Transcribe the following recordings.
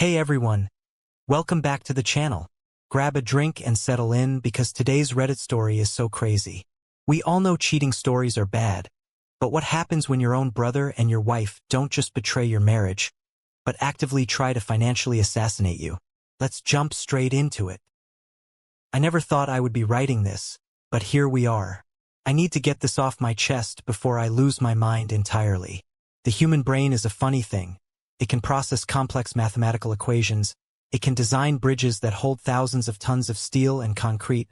Hey everyone, welcome back to the channel. Grab a drink and settle in because today's Reddit story is so crazy. We all know cheating stories are bad, but what happens when your own brother and your wife don't just betray your marriage, but actively try to financially assassinate you? Let's jump straight into it. I never thought I would be writing this, but here we are. I need to get this off my chest before I lose my mind entirely. The human brain is a funny thing. It can process complex mathematical equations, it can design bridges that hold thousands of tons of steel and concrete,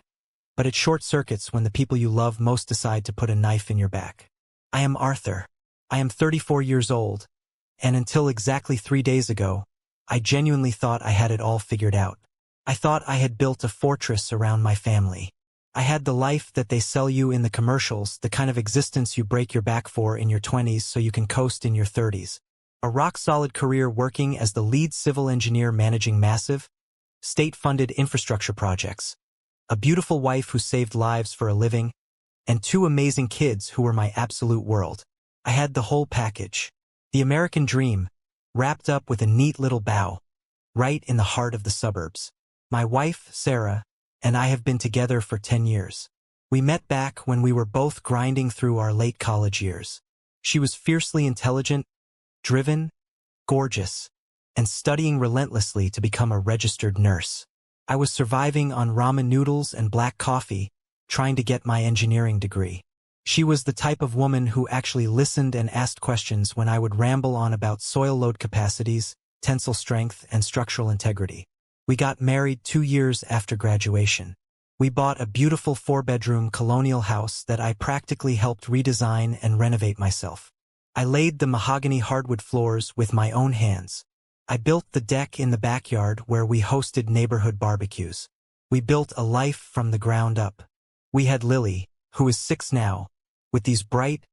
but it short-circuits when the people you love most decide to put a knife in your back. I am Arthur. I am 34 years old, and until exactly 3 days ago, I genuinely thought I had it all figured out. I thought I had built a fortress around my family. I had the life that they sell you in the commercials, the kind of existence you break your back for in your 20s so you can coast in your 30s. A rock-solid career working as the lead civil engineer managing massive, state-funded infrastructure projects, a beautiful wife who saved lives for a living, and 2 amazing kids who were my absolute world. I had the whole package. The American dream, wrapped up with a neat little bow, right in the heart of the suburbs. My wife, Sarah, and I have been together for 10 years. We met back when we were both grinding through our late college years. She was fiercely intelligent, driven, gorgeous, and studying relentlessly to become a registered nurse. I was surviving on ramen noodles and black coffee, trying to get my engineering degree. She was the type of woman who actually listened and asked questions when I would ramble on about soil load capacities, tensile strength, and structural integrity. We got married 2 years after graduation. We bought a beautiful 4-bedroom colonial house that I practically helped redesign and renovate myself. I laid the mahogany hardwood floors with my own hands. I built the deck in the backyard where we hosted neighborhood barbecues. We built a life from the ground up. We had Lily, who is 6 now, with these bright,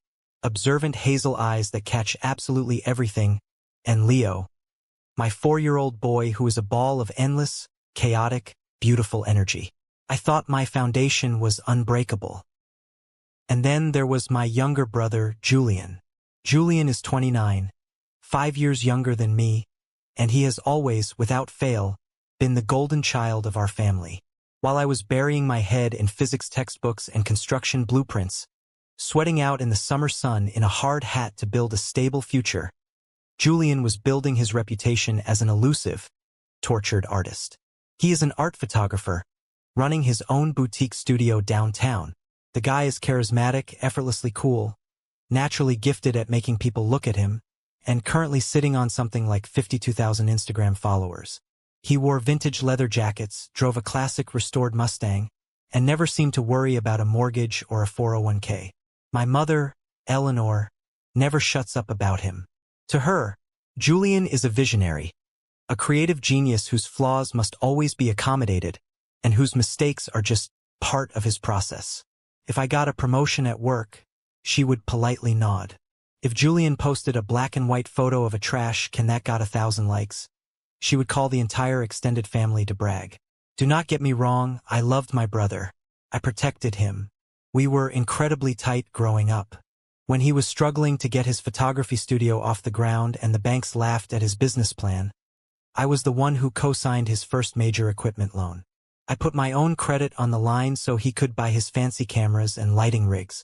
observant hazel eyes that catch absolutely everything, and Leo, my 4-year-old boy who is a ball of endless, chaotic, beautiful energy. I thought my foundation was unbreakable. And then there was my younger brother, Julian. Julian is 29, 5 years younger than me, and he has always, without fail, been the golden child of our family. While I was burying my head in physics textbooks and construction blueprints, sweating out in the summer sun in a hard hat to build a stable future, Julian was building his reputation as an elusive, tortured artist. He is an art photographer, running his own boutique studio downtown. The guy is charismatic, effortlessly cool, naturally gifted at making people look at him, and currently sitting on something like 52,000 Instagram followers. He wore vintage leather jackets, drove a classic restored Mustang, and never seemed to worry about a mortgage or a 401k. My mother, Eleanor, never shuts up about him. To her, Julian is a visionary, a creative genius whose flaws must always be accommodated, and whose mistakes are just part of his process. If I got a promotion at work, she would politely nod. If Julian posted a black and white photo of a trash can that got 1,000 likes, she would call the entire extended family to brag. Do not get me wrong, I loved my brother. I protected him. We were incredibly tight growing up. When he was struggling to get his photography studio off the ground and the banks laughed at his business plan, I was the one who co-signed his first major equipment loan. I put my own credit on the line so he could buy his fancy cameras and lighting rigs.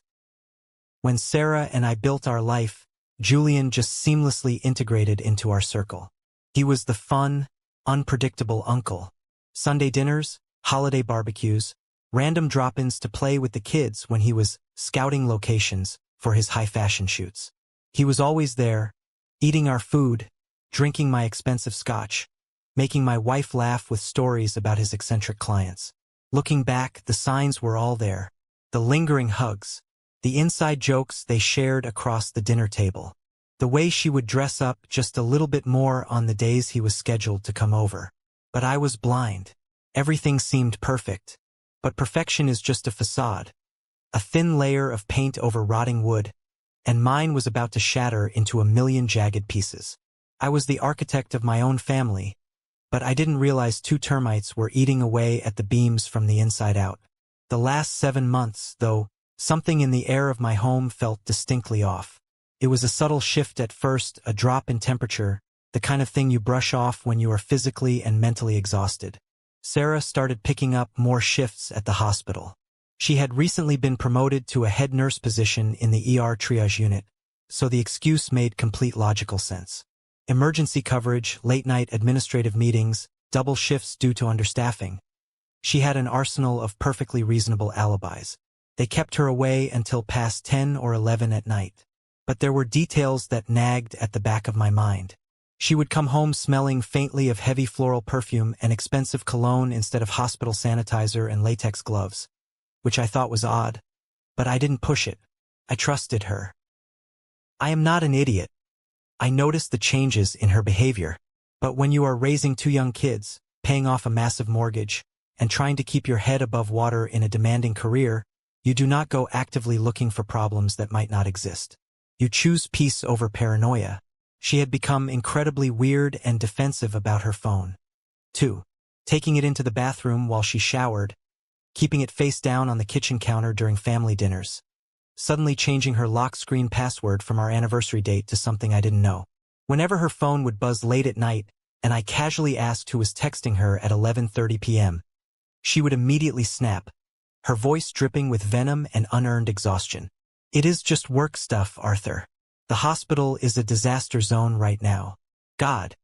When Sarah and I built our life, Julian just seamlessly integrated into our circle. He was the fun, unpredictable uncle. Sunday dinners, holiday barbecues, random drop-ins to play with the kids when he was scouting locations for his high-fashion shoots. He was always there, eating our food, drinking my expensive scotch, making my wife laugh with stories about his eccentric clients. Looking back, the signs were all there. The lingering hugs, the inside jokes they shared across the dinner table, the way she would dress up just a little bit more on the days he was scheduled to come over. But I was blind. Everything seemed perfect. But perfection is just a facade, a thin layer of paint over rotting wood, and mine was about to shatter into a million jagged pieces. I was the architect of my own family, but I didn't realize 2 termites were eating away at the beams from the inside out. The last 7 months, though, something in the air of my home felt distinctly off. It was a subtle shift at first, a drop in temperature, the kind of thing you brush off when you are physically and mentally exhausted. Sarah started picking up more shifts at the hospital. She had recently been promoted to a head nurse position in the ER triage unit, so the excuse made complete logical sense. Emergency coverage, late-night administrative meetings, double shifts due to understaffing. She had an arsenal of perfectly reasonable alibis. They kept her away until past 10 or 11 at night. But there were details that nagged at the back of my mind. She would come home smelling faintly of heavy floral perfume and expensive cologne instead of hospital sanitizer and latex gloves, which I thought was odd. But I didn't push it. I trusted her. I am not an idiot. I noticed the changes in her behavior. But when you are raising two young kids, paying off a massive mortgage, and trying to keep your head above water in a demanding career, you do not go actively looking for problems that might not exist. You choose peace over paranoia. She had become incredibly weird and defensive about her phone. 2. Taking it into the bathroom while she showered, keeping it face down on the kitchen counter during family dinners. Suddenly changing her lock screen password from our anniversary date to something I didn't know. Whenever her phone would buzz late at night, and I casually asked who was texting her at 11:30 p.m., she would immediately snap, her voice dripping with venom and unearned exhaustion. It is just work stuff, Arthur. The hospital is a disaster zone right now. God,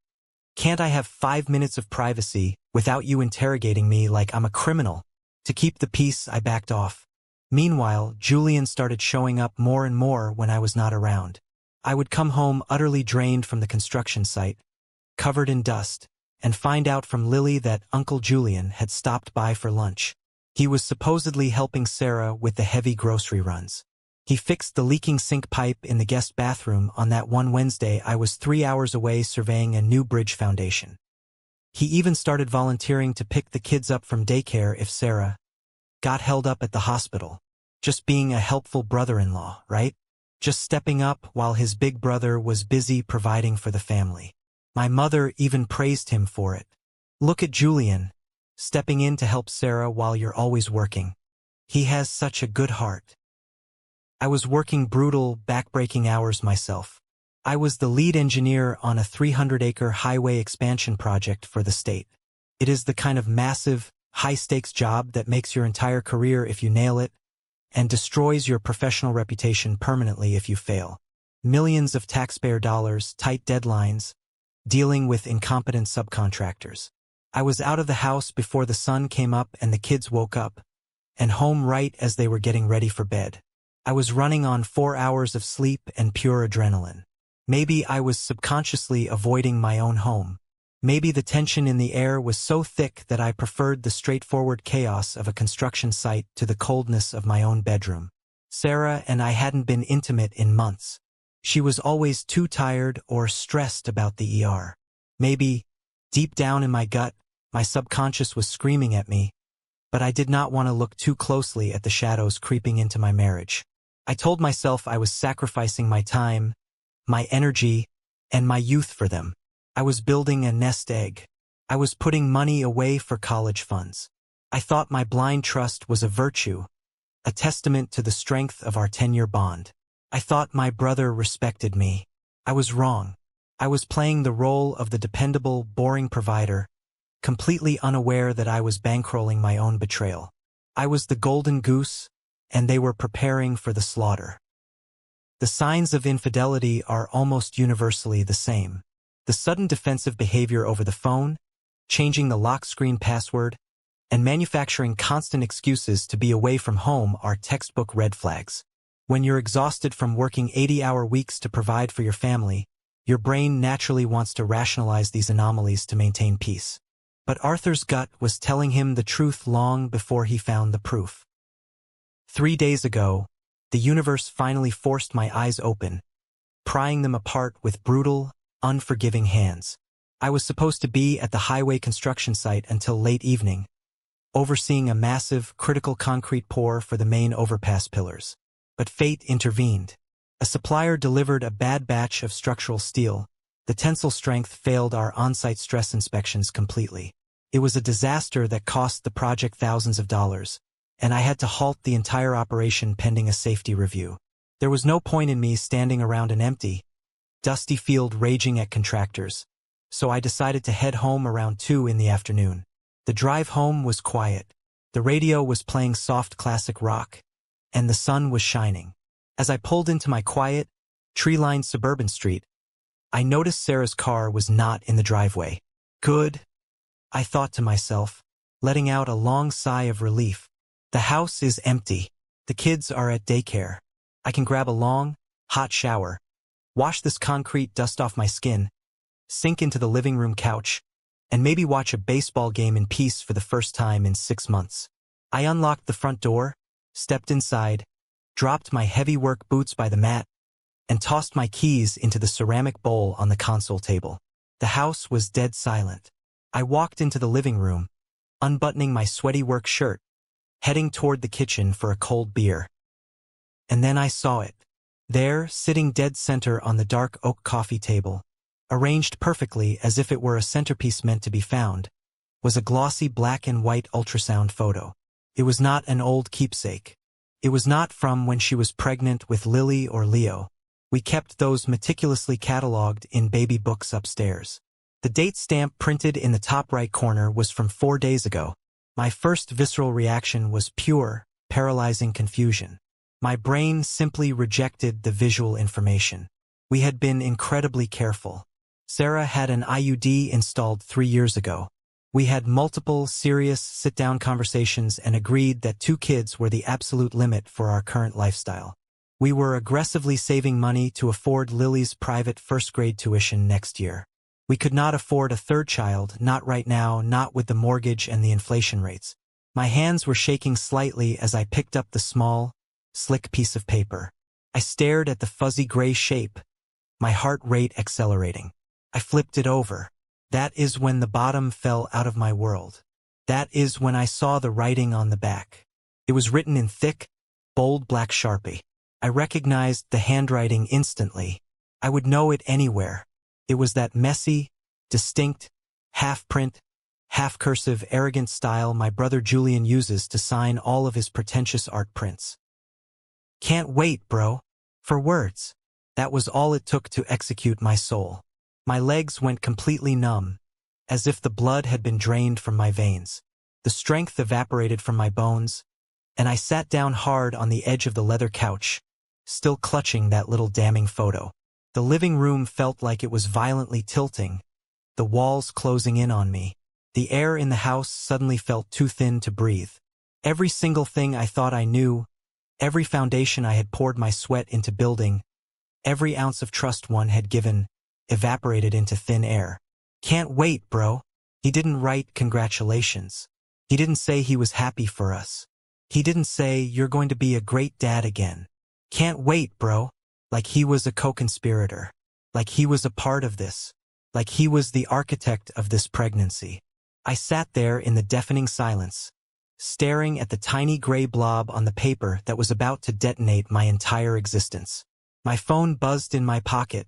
can't I have 5 minutes of privacy without you interrogating me like I'm a criminal? To keep the peace, I backed off. Meanwhile, Julian started showing up more and more when I was not around. I would come home utterly drained from the construction site, covered in dust, and find out from Lily that Uncle Julian had stopped by for lunch. He was supposedly helping Sarah with the heavy grocery runs. He fixed the leaking sink pipe in the guest bathroom on that one Wednesday I was 3 hours away surveying a new bridge foundation. He even started volunteering to pick the kids up from daycare if Sarah got held up at the hospital. Just being a helpful brother-in-law, right? Just stepping up while his big brother was busy providing for the family. My mother even praised him for it. Look at Julian, stepping in to help Sarah while you're always working. He has such a good heart. I was working brutal, backbreaking hours myself. I was the lead engineer on a 300-acre highway expansion project for the state. It is the kind of massive, high-stakes job that makes your entire career if you nail it, and destroys your professional reputation permanently if you fail. Millions of taxpayer dollars, tight deadlines, dealing with incompetent subcontractors. I was out of the house before the sun came up and the kids woke up, and home right as they were getting ready for bed. I was running on 4 hours of sleep and pure adrenaline. Maybe I was subconsciously avoiding my own home. Maybe the tension in the air was so thick that I preferred the straightforward chaos of a construction site to the coldness of my own bedroom. Sarah and I hadn't been intimate in months. She was always too tired or stressed about the ER. Maybe, deep down in my gut, my subconscious was screaming at me, but I did not want to look too closely at the shadows creeping into my marriage. I told myself I was sacrificing my time, my energy, and my youth for them. I was building a nest egg. I was putting money away for college funds. I thought my blind trust was a virtue, a testament to the strength of our 10-year bond. I thought my brother respected me. I was wrong. I was playing the role of the dependable, boring provider, completely unaware that I was bankrolling my own betrayal. I was the golden goose, and they were preparing for the slaughter. The signs of infidelity are almost universally the same. The sudden defensive behavior over the phone, changing the lock screen password, and manufacturing constant excuses to be away from home are textbook red flags. When you're exhausted from working 80-hour weeks to provide for your family, your brain naturally wants to rationalize these anomalies to maintain peace. But Arthur's gut was telling him the truth long before he found the proof. 3 days ago, the universe finally forced my eyes open, prying them apart with brutal, unforgiving hands. I was supposed to be at the highway construction site until late evening, overseeing a massive, critical concrete pour for the main overpass pillars. But fate intervened. A supplier delivered a bad batch of structural steel. The tensile strength failed our on-site stress inspections completely. It was a disaster that cost the project thousands of dollars, and I had to halt the entire operation pending a safety review. There was no point in me standing around an empty, dusty field raging at contractors. so I decided to head home around 2 in the afternoon. The drive home was quiet. The radio was playing soft classic rock, and the sun was shining. As I pulled into my quiet, tree-lined suburban street, I noticed Sarah's car was not in the driveway. Good, I thought to myself, letting out a long sigh of relief. The house is empty. The kids are at daycare. I can grab a long, hot shower, wash this concrete dust off my skin, sink into the living room couch, and maybe watch a baseball game in peace for the first time in 6 months. I unlocked the front door, stepped inside, dropped my heavy work boots by the mat, and tossed my keys into the ceramic bowl on the console table. The house was dead silent. I walked into the living room, unbuttoning my sweaty work shirt, heading toward the kitchen for a cold beer. And then I saw it. There, sitting dead center on the dark oak coffee table, arranged perfectly as if it were a centerpiece meant to be found, was a glossy black and white ultrasound photo. It was not an old keepsake. It was not from when she was pregnant with Lily or Leo. We kept those meticulously cataloged in baby books upstairs. The date stamp printed in the top right corner was from 4 days ago. My first visceral reaction was pure, paralyzing confusion. My brain simply rejected the visual information. We had been incredibly careful. Sarah had an IUD installed 3 years ago. We had multiple, serious, sit-down conversations and agreed that 2 kids were the absolute limit for our current lifestyle. We were aggressively saving money to afford Lily's private first-grade tuition next year. We could not afford a 3rd child, not right now, not with the mortgage and the inflation rates. My hands were shaking slightly as I picked up the small, slick piece of paper. I stared at the fuzzy gray shape, my heart rate accelerating. I flipped it over. That is when the bottom fell out of my world. That is when I saw the writing on the back. It was written in thick, bold black Sharpie. I recognized the handwriting instantly. I would know it anywhere. It was that messy, distinct, half-print, half-cursive, arrogant style my brother Julian uses to sign all of his pretentious art prints. Can't wait, bro. For words. That was all it took to execute my soul. My legs went completely numb, as if the blood had been drained from my veins. The strength evaporated from my bones, and I sat down hard on the edge of the leather couch, still clutching that little damning photo. The living room felt like it was violently tilting, the walls closing in on me. The air in the house suddenly felt too thin to breathe. Every single thing I thought I knew, every foundation I had poured my sweat into building, every ounce of trust one had given, evaporated into thin air. Can't wait, bro. He didn't write congratulations. He didn't say he was happy for us. He didn't say you're going to be a great dad again. Can't wait, bro. Like he was a co-conspirator. Like he was a part of this. Like he was the architect of this pregnancy. I sat there in the deafening silence, staring at the tiny gray blob on the paper that was about to detonate my entire existence. My phone buzzed in my pocket,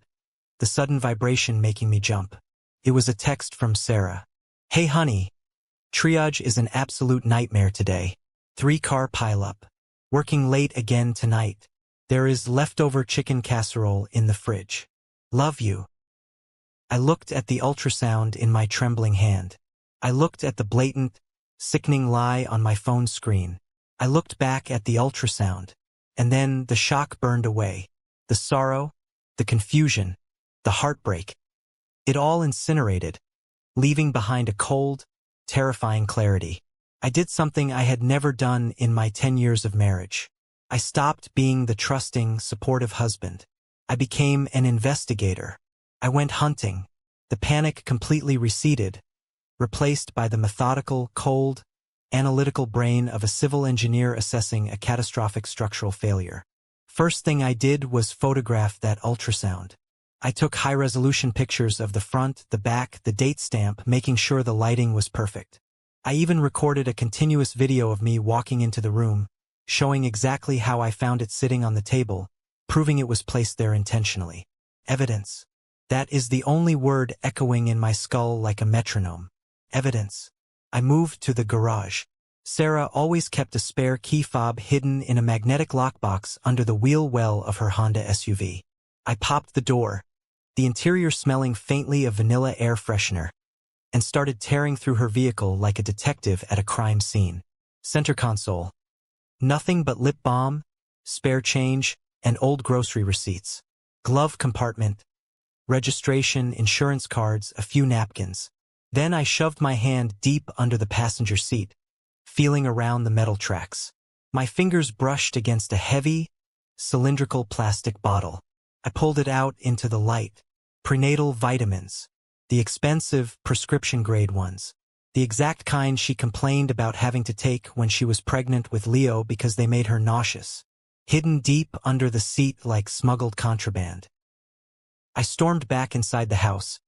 the sudden vibration making me jump. It was a text from Sarah. Hey honey, triage is an absolute nightmare today. 3-car pileup. Working late again tonight. There is leftover chicken casserole in the fridge. Love you. I looked at the ultrasound in my trembling hand. I looked at the blatant, sickening lie on my phone screen. I looked back at the ultrasound, and then the shock burned away. The sorrow, the confusion, the heartbreak. It all incinerated, leaving behind a cold, terrifying clarity. I did something I had never done in my 10 years of marriage. I stopped being the trusting, supportive husband. I became an investigator. I went hunting. The panic completely receded, replaced by the methodical, cold, analytical brain of a civil engineer assessing a catastrophic structural failure. First thing I did was photograph that ultrasound. I took high-resolution pictures of the front, the back, the date stamp, making sure the lighting was perfect. I even recorded a continuous video of me walking into the room, showing exactly how I found it sitting on the table, proving it was placed there intentionally. Evidence. That is the only word echoing in my skull like a metronome. Evidence. I moved to the garage. Sarah always kept a spare key fob hidden in a magnetic lockbox under the wheel well of her Honda SUV. I popped the door. the interior smelling faintly of vanilla air freshener, and started tearing through her vehicle like a detective at a crime scene. Center console. Nothing but lip balm, spare change, and old grocery receipts. Glove compartment. Registration, insurance cards, a few napkins. Then I shoved my hand deep under the passenger seat, feeling around the metal tracks. My fingers brushed against a heavy, cylindrical plastic bottle. I pulled it out into the light. Prenatal vitamins. The expensive, prescription-grade ones. The exact kind she complained about having to take when she was pregnant with Leo because they made her nauseous. Hidden deep under the seat like smuggled contraband. I stormed back inside the house.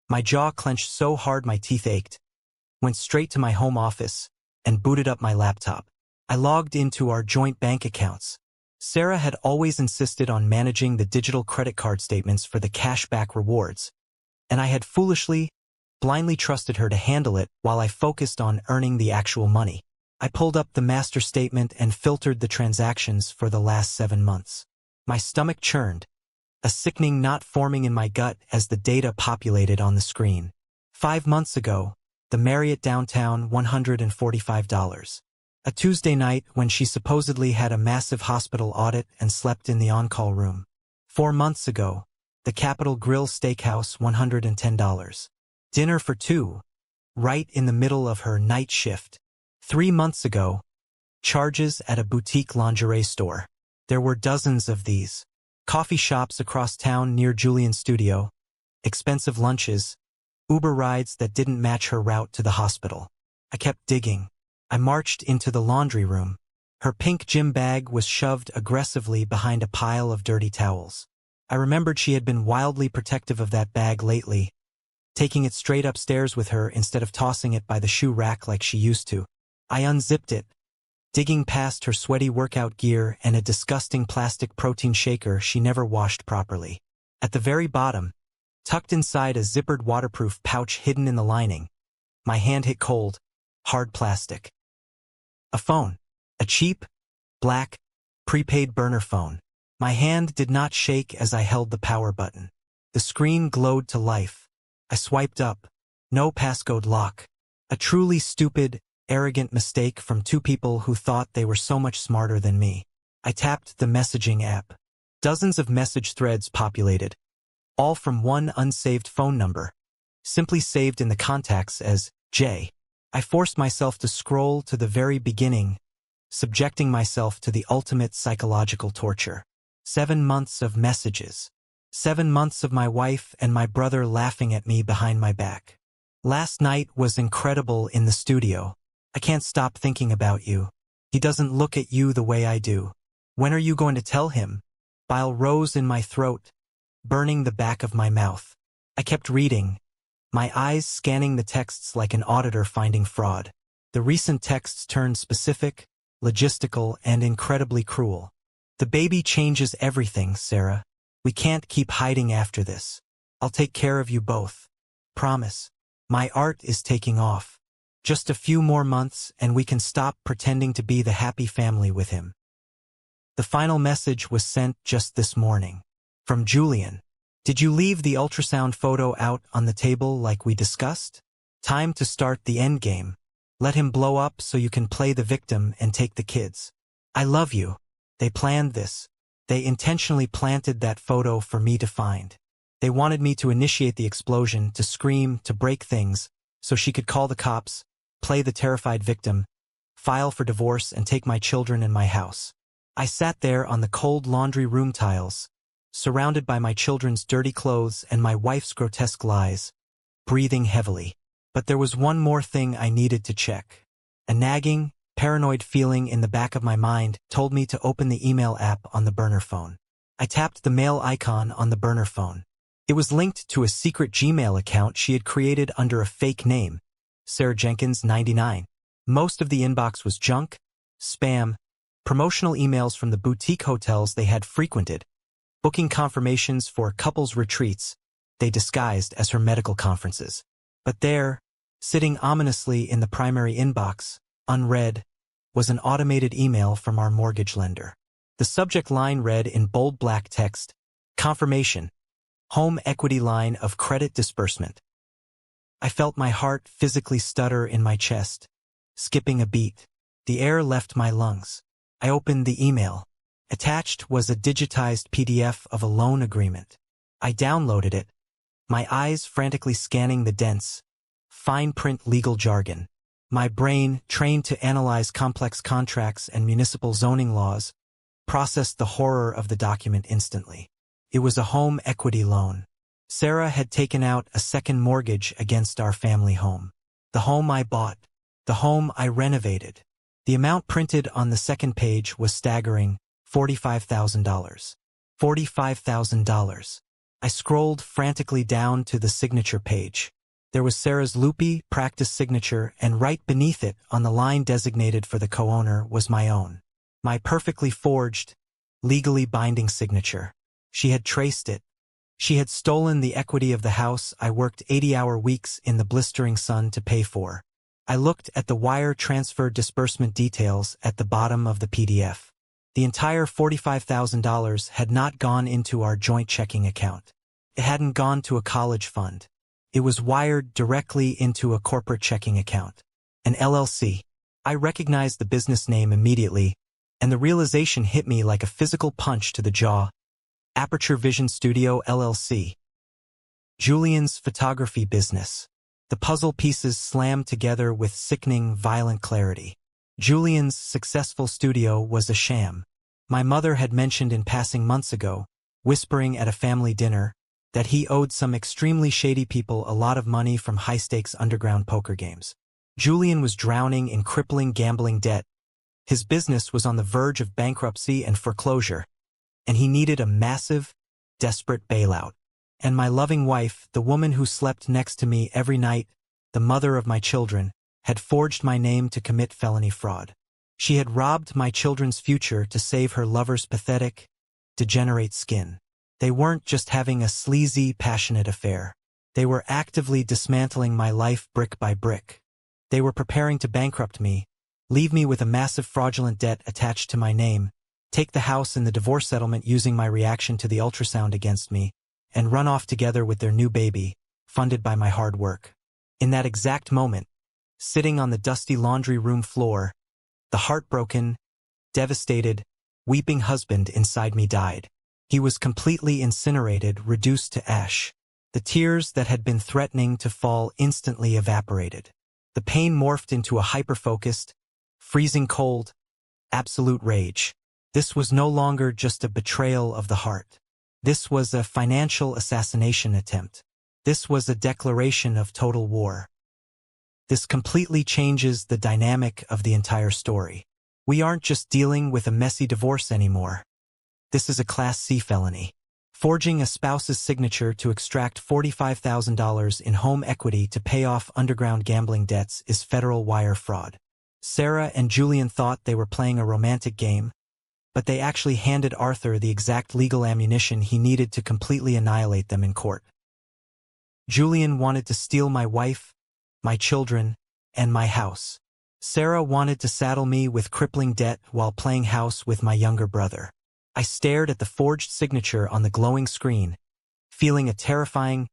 My jaw clenched so hard my teeth ached. Went straight to my home office and booted up my laptop. I logged into our joint bank accounts. Sarah had always insisted on managing the digital credit card statements for the cashback rewards, and I had foolishly, blindly trusted her to handle it while I focused on earning the actual money. I pulled up the master statement and filtered the transactions for the last 7 months. My stomach churned, a sickening knot forming in my gut as the data populated on the screen. 5 months ago, the Marriott downtown, $145. A Tuesday night when she supposedly had a massive hospital audit and slept in the on-call room. 4 months ago, the Capitol Grill Steakhouse, $110. Dinner for 2, right in the middle of her night shift. 3 months ago, charges at a boutique lingerie store. There were dozens of these. Coffee shops across town near Julian's studio, expensive lunches, Uber rides that didn't match her route to the hospital. I kept digging. I marched into the laundry room. Her pink gym bag was shoved aggressively behind a pile of dirty towels. I remembered she had been wildly protective of that bag lately, taking it straight upstairs with her instead of tossing it by the shoe rack like she used to. I unzipped it, digging past her sweaty workout gear and a disgusting plastic protein shaker she never washed properly. At the very bottom, tucked inside a zippered waterproof pouch hidden in the lining, my hand hit cold, hard plastic. A phone. A cheap, black, prepaid burner phone. My hand did not shake as I held the power button. The screen glowed to life. I swiped up. No passcode lock. A truly stupid, arrogant mistake from 2 people who thought they were so much smarter than me. I tapped the messaging app. Dozens of message threads populated, all from one unsaved phone number, simply saved in the contacts as J. I forced myself to scroll to the very beginning, subjecting myself to the ultimate psychological torture. 7 months of messages. 7 months of my wife and my brother laughing at me behind my back. Last night was incredible in the studio. I can't stop thinking about you. He doesn't look at you the way I do. When are you going to tell him? Bile rose in my throat, burning the back of my mouth. I kept reading, my eyes scanning the texts like an auditor finding fraud. The recent texts turned specific, logistical, and incredibly cruel. The baby changes everything, Sarah. We can't keep hiding after this. I'll take care of you both. Promise. My art is taking off. Just a few more months and we can stop pretending to be the happy family with him. The final message was sent just this morning. From Julian. Did you leave the ultrasound photo out on the table like we discussed? Time to start the endgame. Let him blow up so you can play the victim and take the kids. I love you. They planned this. They intentionally planted that photo for me to find. They wanted me to initiate the explosion, to scream, to break things, so she could call the cops, play the terrified victim, file for divorce and take my children and my house. I sat there on the cold laundry room tiles, surrounded by my children's dirty clothes and my wife's grotesque lies, breathing heavily. But there was one more thing I needed to check. A nagging, paranoid feeling in the back of my mind told me to open the email app on the burner phone. I tapped the mail icon on the burner phone. It was linked to a secret Gmail account she had created under a fake name, Sarah Jenkins 99. Most of the inbox was junk, spam, promotional emails from the boutique hotels they had frequented, booking confirmations for couples retreats they disguised as her medical conferences. But there, sitting ominously in the primary inbox, unread, was an automated email from our mortgage lender. The subject line read in bold black text, "Confirmation. Home equity line of credit disbursement. I felt my heart physically stutter in my chest, skipping a beat. The air left my lungs. I opened the email. Attached was a digitized PDF of a loan agreement. I downloaded it, my eyes frantically scanning the dense, fine-print legal jargon. My brain, trained to analyze complex contracts and municipal zoning laws, processed the horror of the document instantly. It was a home equity loan. Sarah had taken out a second mortgage against our family home. The home I bought. The home I renovated. The amount printed on the second page was staggering, $45,000. $45,000. I scrolled frantically down to the signature page. There was Sarah's loopy, practiced signature, and right beneath it, on the line designated for the co-owner, was my own. My perfectly forged, legally binding signature. She had traced it. She had stolen the equity of the house I worked 80-hour weeks in the blistering sun to pay for. I looked at the wire transfer disbursement details at the bottom of the PDF. The entire $45,000 had not gone into our joint checking account. It hadn't gone to a college fund. It was wired directly into a corporate checking account. An LLC. I recognized the business name immediately, and the realization hit me like a physical punch to the jaw. Aperture Vision Studio LLC. Julian's photography business. The puzzle pieces slammed together with sickening, violent clarity. Julian's successful studio was a sham. My mother had mentioned in passing months ago, whispering at a family dinner, that he owed some extremely shady people a lot of money from high-stakes underground poker games. Julian was drowning in crippling gambling debt. His business was on the verge of bankruptcy and foreclosure, and he needed a massive, desperate bailout. And my loving wife, the woman who slept next to me every night, the mother of my children, had forged my name to commit felony fraud. She had robbed my children's future to save her lover's pathetic, degenerate skin. They weren't just having a sleazy, passionate affair. They were actively dismantling my life brick by brick. They were preparing to bankrupt me, leave me with a massive fraudulent debt attached to my name, take the house in the divorce settlement using my reaction to the ultrasound against me, and run off together with their new baby, funded by my hard work. In that exact moment, sitting on the dusty laundry room floor, the heartbroken, devastated, weeping husband inside me died. He was completely incinerated, reduced to ash. The tears that had been threatening to fall instantly evaporated. The pain morphed into a hyper-focused, freezing cold, absolute rage. This was no longer just a betrayal of the heart. This was a financial assassination attempt. This was a declaration of total war. This completely changes the dynamic of the entire story. We aren't just dealing with a messy divorce anymore. This is a Class C felony. Forging a spouse's signature to extract $45,000 in home equity to pay off underground gambling debts is federal wire fraud. Sarah and Julian thought they were playing a romantic game, but they actually handed Arthur the exact legal ammunition he needed to completely annihilate them in court. Julian wanted to steal my wife, my children, and my house. Sarah wanted to saddle me with crippling debt while playing house with my younger brother. I stared at the forged signature on the glowing screen, feeling a terrifying,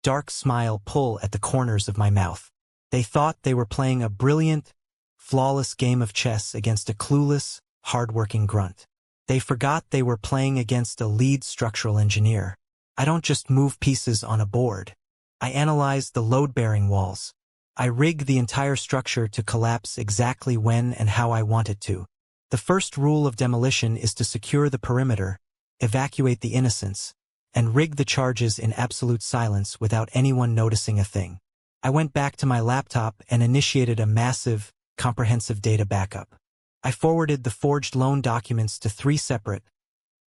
dark smile pull at the corners of my mouth. They thought they were playing a brilliant, flawless game of chess against a clueless, hard-working grunt. They forgot they were playing against a lead structural engineer. I don't just move pieces on a board. I analyze the load-bearing walls. I rig the entire structure to collapse exactly when and how I want it to. The first rule of demolition is to secure the perimeter, evacuate the innocents, and rig the charges in absolute silence without anyone noticing a thing. I went back to my laptop and initiated a massive, comprehensive data backup. I forwarded the forged loan documents to 3 separate,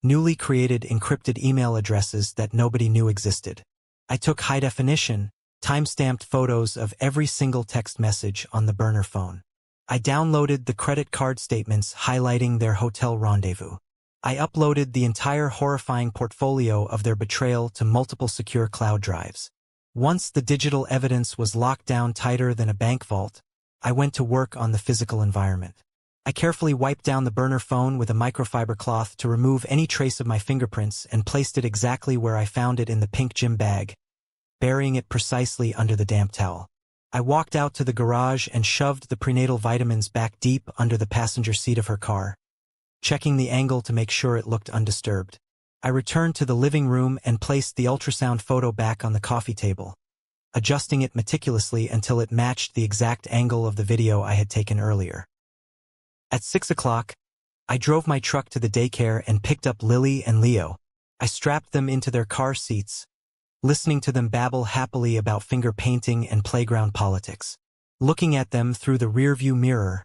newly created encrypted email addresses that nobody knew existed. I took high-definition, time-stamped photos of every single text message on the burner phone. I downloaded the credit card statements highlighting their hotel rendezvous. I uploaded the entire horrifying portfolio of their betrayal to multiple secure cloud drives. Once the digital evidence was locked down tighter than a bank vault, I went to work on the physical environment. I carefully wiped down the burner phone with a microfiber cloth to remove any trace of my fingerprints and placed it exactly where I found it in the pink gym bag, burying it precisely under the damp towel. I walked out to the garage and shoved the prenatal vitamins back deep under the passenger seat of her car, checking the angle to make sure it looked undisturbed. I returned to the living room and placed the ultrasound photo back on the coffee table, adjusting it meticulously until it matched the exact angle of the video I had taken earlier. At 6 o'clock, I drove my truck to the daycare and picked up Lily and Leo. I strapped them into their car seats, listening to them babble happily about finger painting and playground politics. Looking at them through the rearview mirror,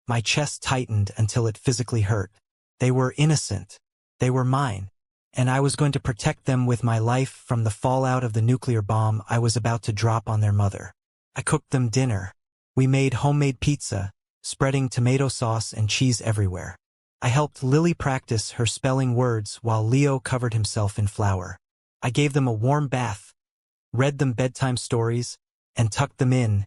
my chest tightened until it physically hurt. They were innocent. They were mine. And I was going to protect them with my life from the fallout of the nuclear bomb I was about to drop on their mother. I cooked them dinner. We made homemade pizza, spreading tomato sauce and cheese everywhere. I helped Lily practice her spelling words while Leo covered himself in flour. I gave them a warm bath, read them bedtime stories, and tucked them in,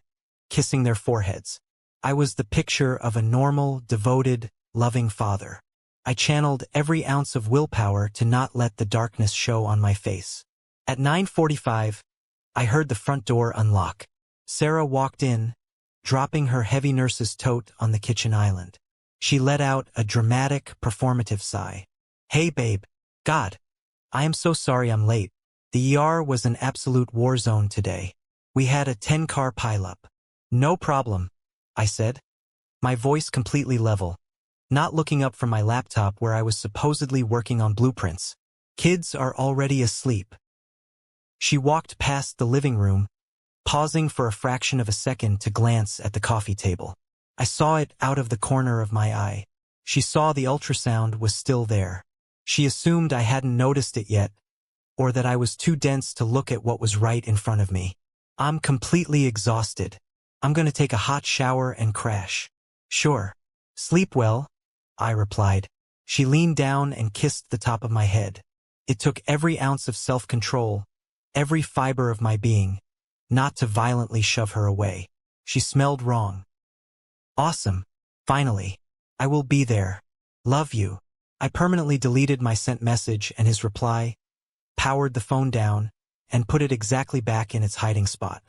kissing their foreheads. I was the picture of a normal, devoted, loving father. I channeled every ounce of willpower to not let the darkness show on my face. At 9:45, I heard the front door unlock. Sarah walked in, dropping her heavy nurse's tote on the kitchen island. She let out a dramatic, performative sigh. "Hey, babe. God, I am so sorry I'm late. The ER was an absolute war zone today. We had a 10-car pileup." "No problem," I said, my voice completely level, not looking up from my laptop where I was supposedly working on blueprints. "Kids are already asleep." She walked past the living room, pausing for a fraction of a second to glance at the coffee table. I saw it out of the corner of my eye. She saw the ultrasound was still there. She assumed I hadn't noticed it yet, or that I was too dense to look at what was right in front of me. "I'm completely exhausted. I'm going to take a hot shower and crash." "Sure. Sleep well," I replied. She leaned down and kissed the top of my head. It took every ounce of self-control, every fiber of my being, not to violently shove her away. She smelled wrong. "Awesome. Finally. I will be there. Love you." I permanently deleted my sent message and his reply, powered the phone down, and put it exactly back in its hiding spot.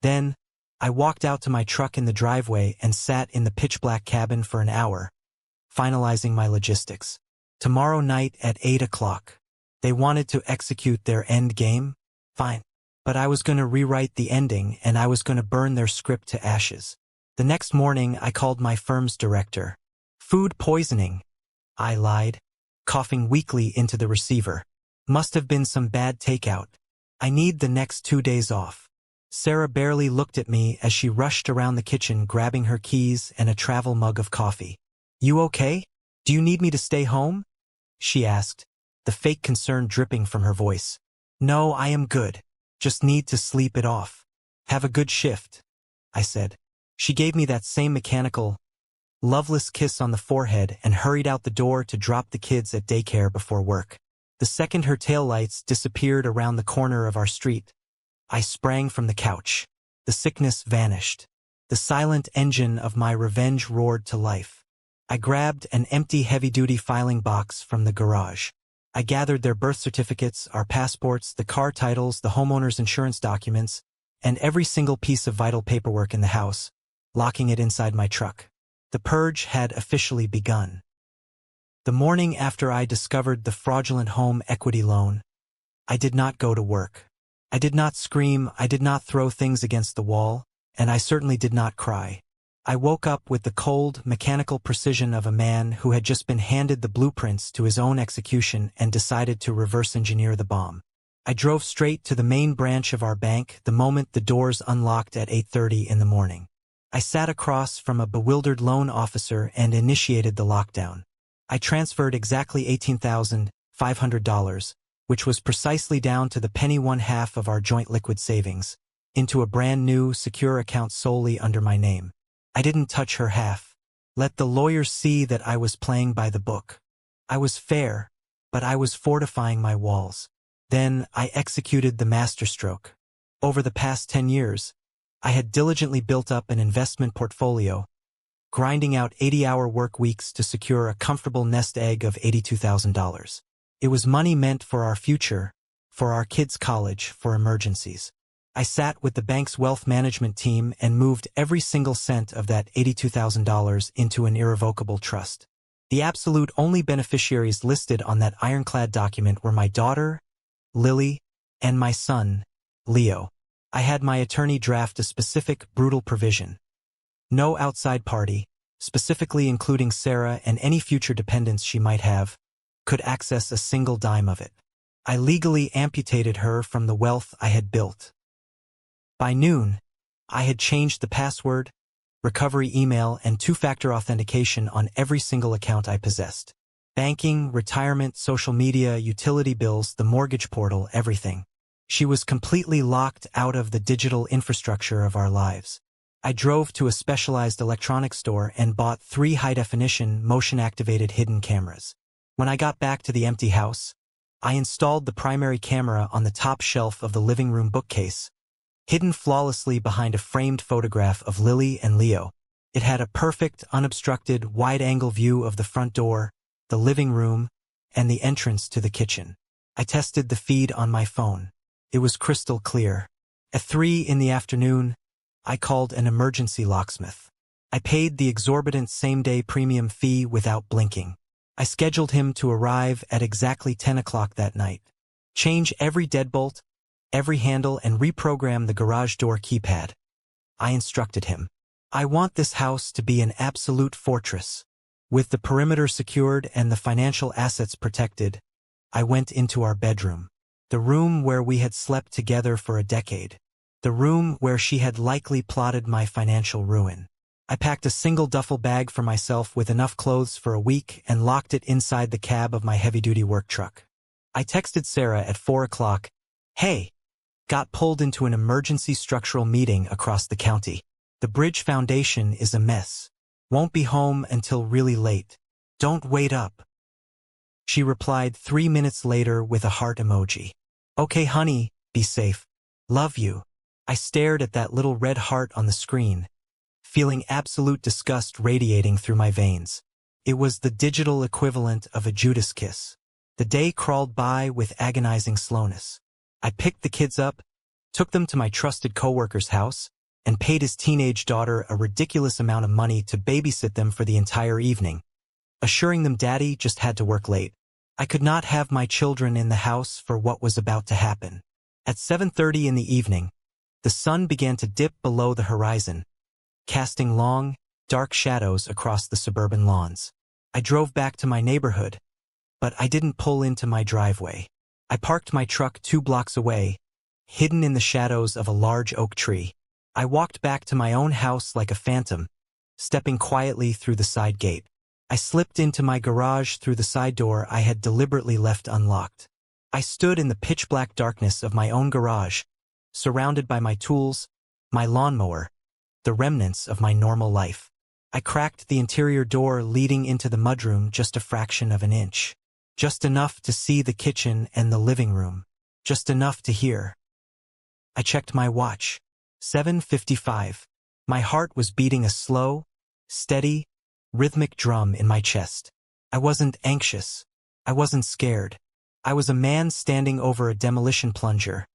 Then, I walked out to my truck in the driveway and sat in the pitch-black cabin for an hour, finalizing my logistics. Tomorrow night at 8 o'clock. They wanted to execute their end game? Fine. But I was going to rewrite the ending and I was going to burn their script to ashes. The next morning I called my firm's director. "Food poisoning," I lied, coughing weakly into the receiver. "Must have been some bad takeout. I need the next 2 days off." Sarah barely looked at me as she rushed around the kitchen grabbing her keys and a travel mug of coffee. "You okay? Do you need me to stay home?" she asked, the fake concern dripping from her voice. "No, I am good. Just need to sleep it off." "Have a good shift," I said. She gave me that same mechanical, loveless kiss on the forehead and hurried out the door to drop the kids at daycare before work. The second her taillights disappeared around the corner of our street, I sprang from the couch. The sickness vanished. The silent engine of my revenge roared to life. I grabbed an empty heavy-duty filing box from the garage. I gathered their birth certificates, our passports, the car titles, the homeowner's insurance documents, and every single piece of vital paperwork in the house, locking it inside my truck. The purge had officially begun. The morning after I discovered the fraudulent home equity loan, I did not go to work. I did not scream, I did not throw things against the wall, and I certainly did not cry. I woke up with the cold, mechanical precision of a man who had just been handed the blueprints to his own execution and decided to reverse engineer the bomb. I drove straight to the main branch of our bank the moment the doors unlocked at 8:30 in the morning. I sat across from a bewildered loan officer and initiated the lockdown. I transferred exactly $18,500, which was precisely down to the penny one-half of our joint liquid savings, into a brand new, secure account solely under my name. I didn't touch her half. Let the lawyers see that I was playing by the book. I was fair, but I was fortifying my walls. Then I executed the masterstroke. Over the past 10 years, I had diligently built up an investment portfolio, grinding out 80-hour work weeks to secure a comfortable nest egg of $82,000. It was money meant for our future, for our kids' college, for emergencies. I sat with the bank's wealth management team and moved every single cent of that $82,000 into an irrevocable trust. The absolute only beneficiaries listed on that ironclad document were my daughter, Lily, and my son, Leo. I had my attorney draft a specific, brutal provision. No outside party, specifically including Sarah and any future dependents she might have, could access a single dime of it. I legally amputated her from the wealth I had built. By noon, I had changed the password, recovery email, and two-factor authentication on every single account I possessed. Banking, retirement, social media, utility bills, the mortgage portal, everything. She was completely locked out of the digital infrastructure of our lives. I drove to a specialized electronics store and bought 3 high-definition, motion-activated hidden cameras. When I got back to the empty house, I installed the primary camera on the top shelf of the living room bookcase, hidden flawlessly behind a framed photograph of Lily and Leo. It had a perfect, unobstructed, wide-angle view of the front door, the living room, and the entrance to the kitchen. I tested the feed on my phone. It was crystal clear. At 3 in the afternoon, I called an emergency locksmith. I paid the exorbitant same-day premium fee without blinking. I scheduled him to arrive at exactly 10 o'clock that night. Change every deadbolt, every handle, and reprogram the garage door keypad. I instructed him. I want this house to be an absolute fortress. With the perimeter secured and the financial assets protected, I went into our bedroom. The room where we had slept together for a decade. The room where she had likely plotted my financial ruin. I packed a single duffel bag for myself with enough clothes for a week and locked it inside the cab of my heavy-duty work truck. I texted Sarah at 4 o'clock, "Hey, got pulled into an emergency structural meeting across the county. The bridge foundation is a mess. Won't be home until really late. Don't wait up." She replied 3 minutes later with a heart emoji. "Okay, honey, be safe. Love you." I stared at that little red heart on the screen, feeling absolute disgust radiating through my veins. It was the digital equivalent of a Judas kiss. The day crawled by with agonizing slowness. I picked the kids up, took them to my trusted coworker's house, and paid his teenage daughter a ridiculous amount of money to babysit them for the entire evening, assuring them Daddy just had to work late. I could not have my children in the house for what was about to happen. At 7:30 in the evening, the sun began to dip below the horizon, casting long, dark shadows across the suburban lawns. I drove back to my neighborhood, but I didn't pull into my driveway. I parked my truck 2 blocks away, hidden in the shadows of a large oak tree. I walked back to my own house like a phantom, stepping quietly through the side gate. I slipped into my garage through the side door I had deliberately left unlocked. I stood in the pitch-black darkness of my own garage, surrounded by my tools, my lawnmower, the remnants of my normal life. I cracked the interior door leading into the mudroom just a fraction of an inch. Just enough to see the kitchen and the living room. Just enough to hear. I checked my watch. 7:55. My heart was beating a slow, steady, rhythmic drum in my chest. I wasn't anxious. I wasn't scared. I was a man standing over a demolition plunger,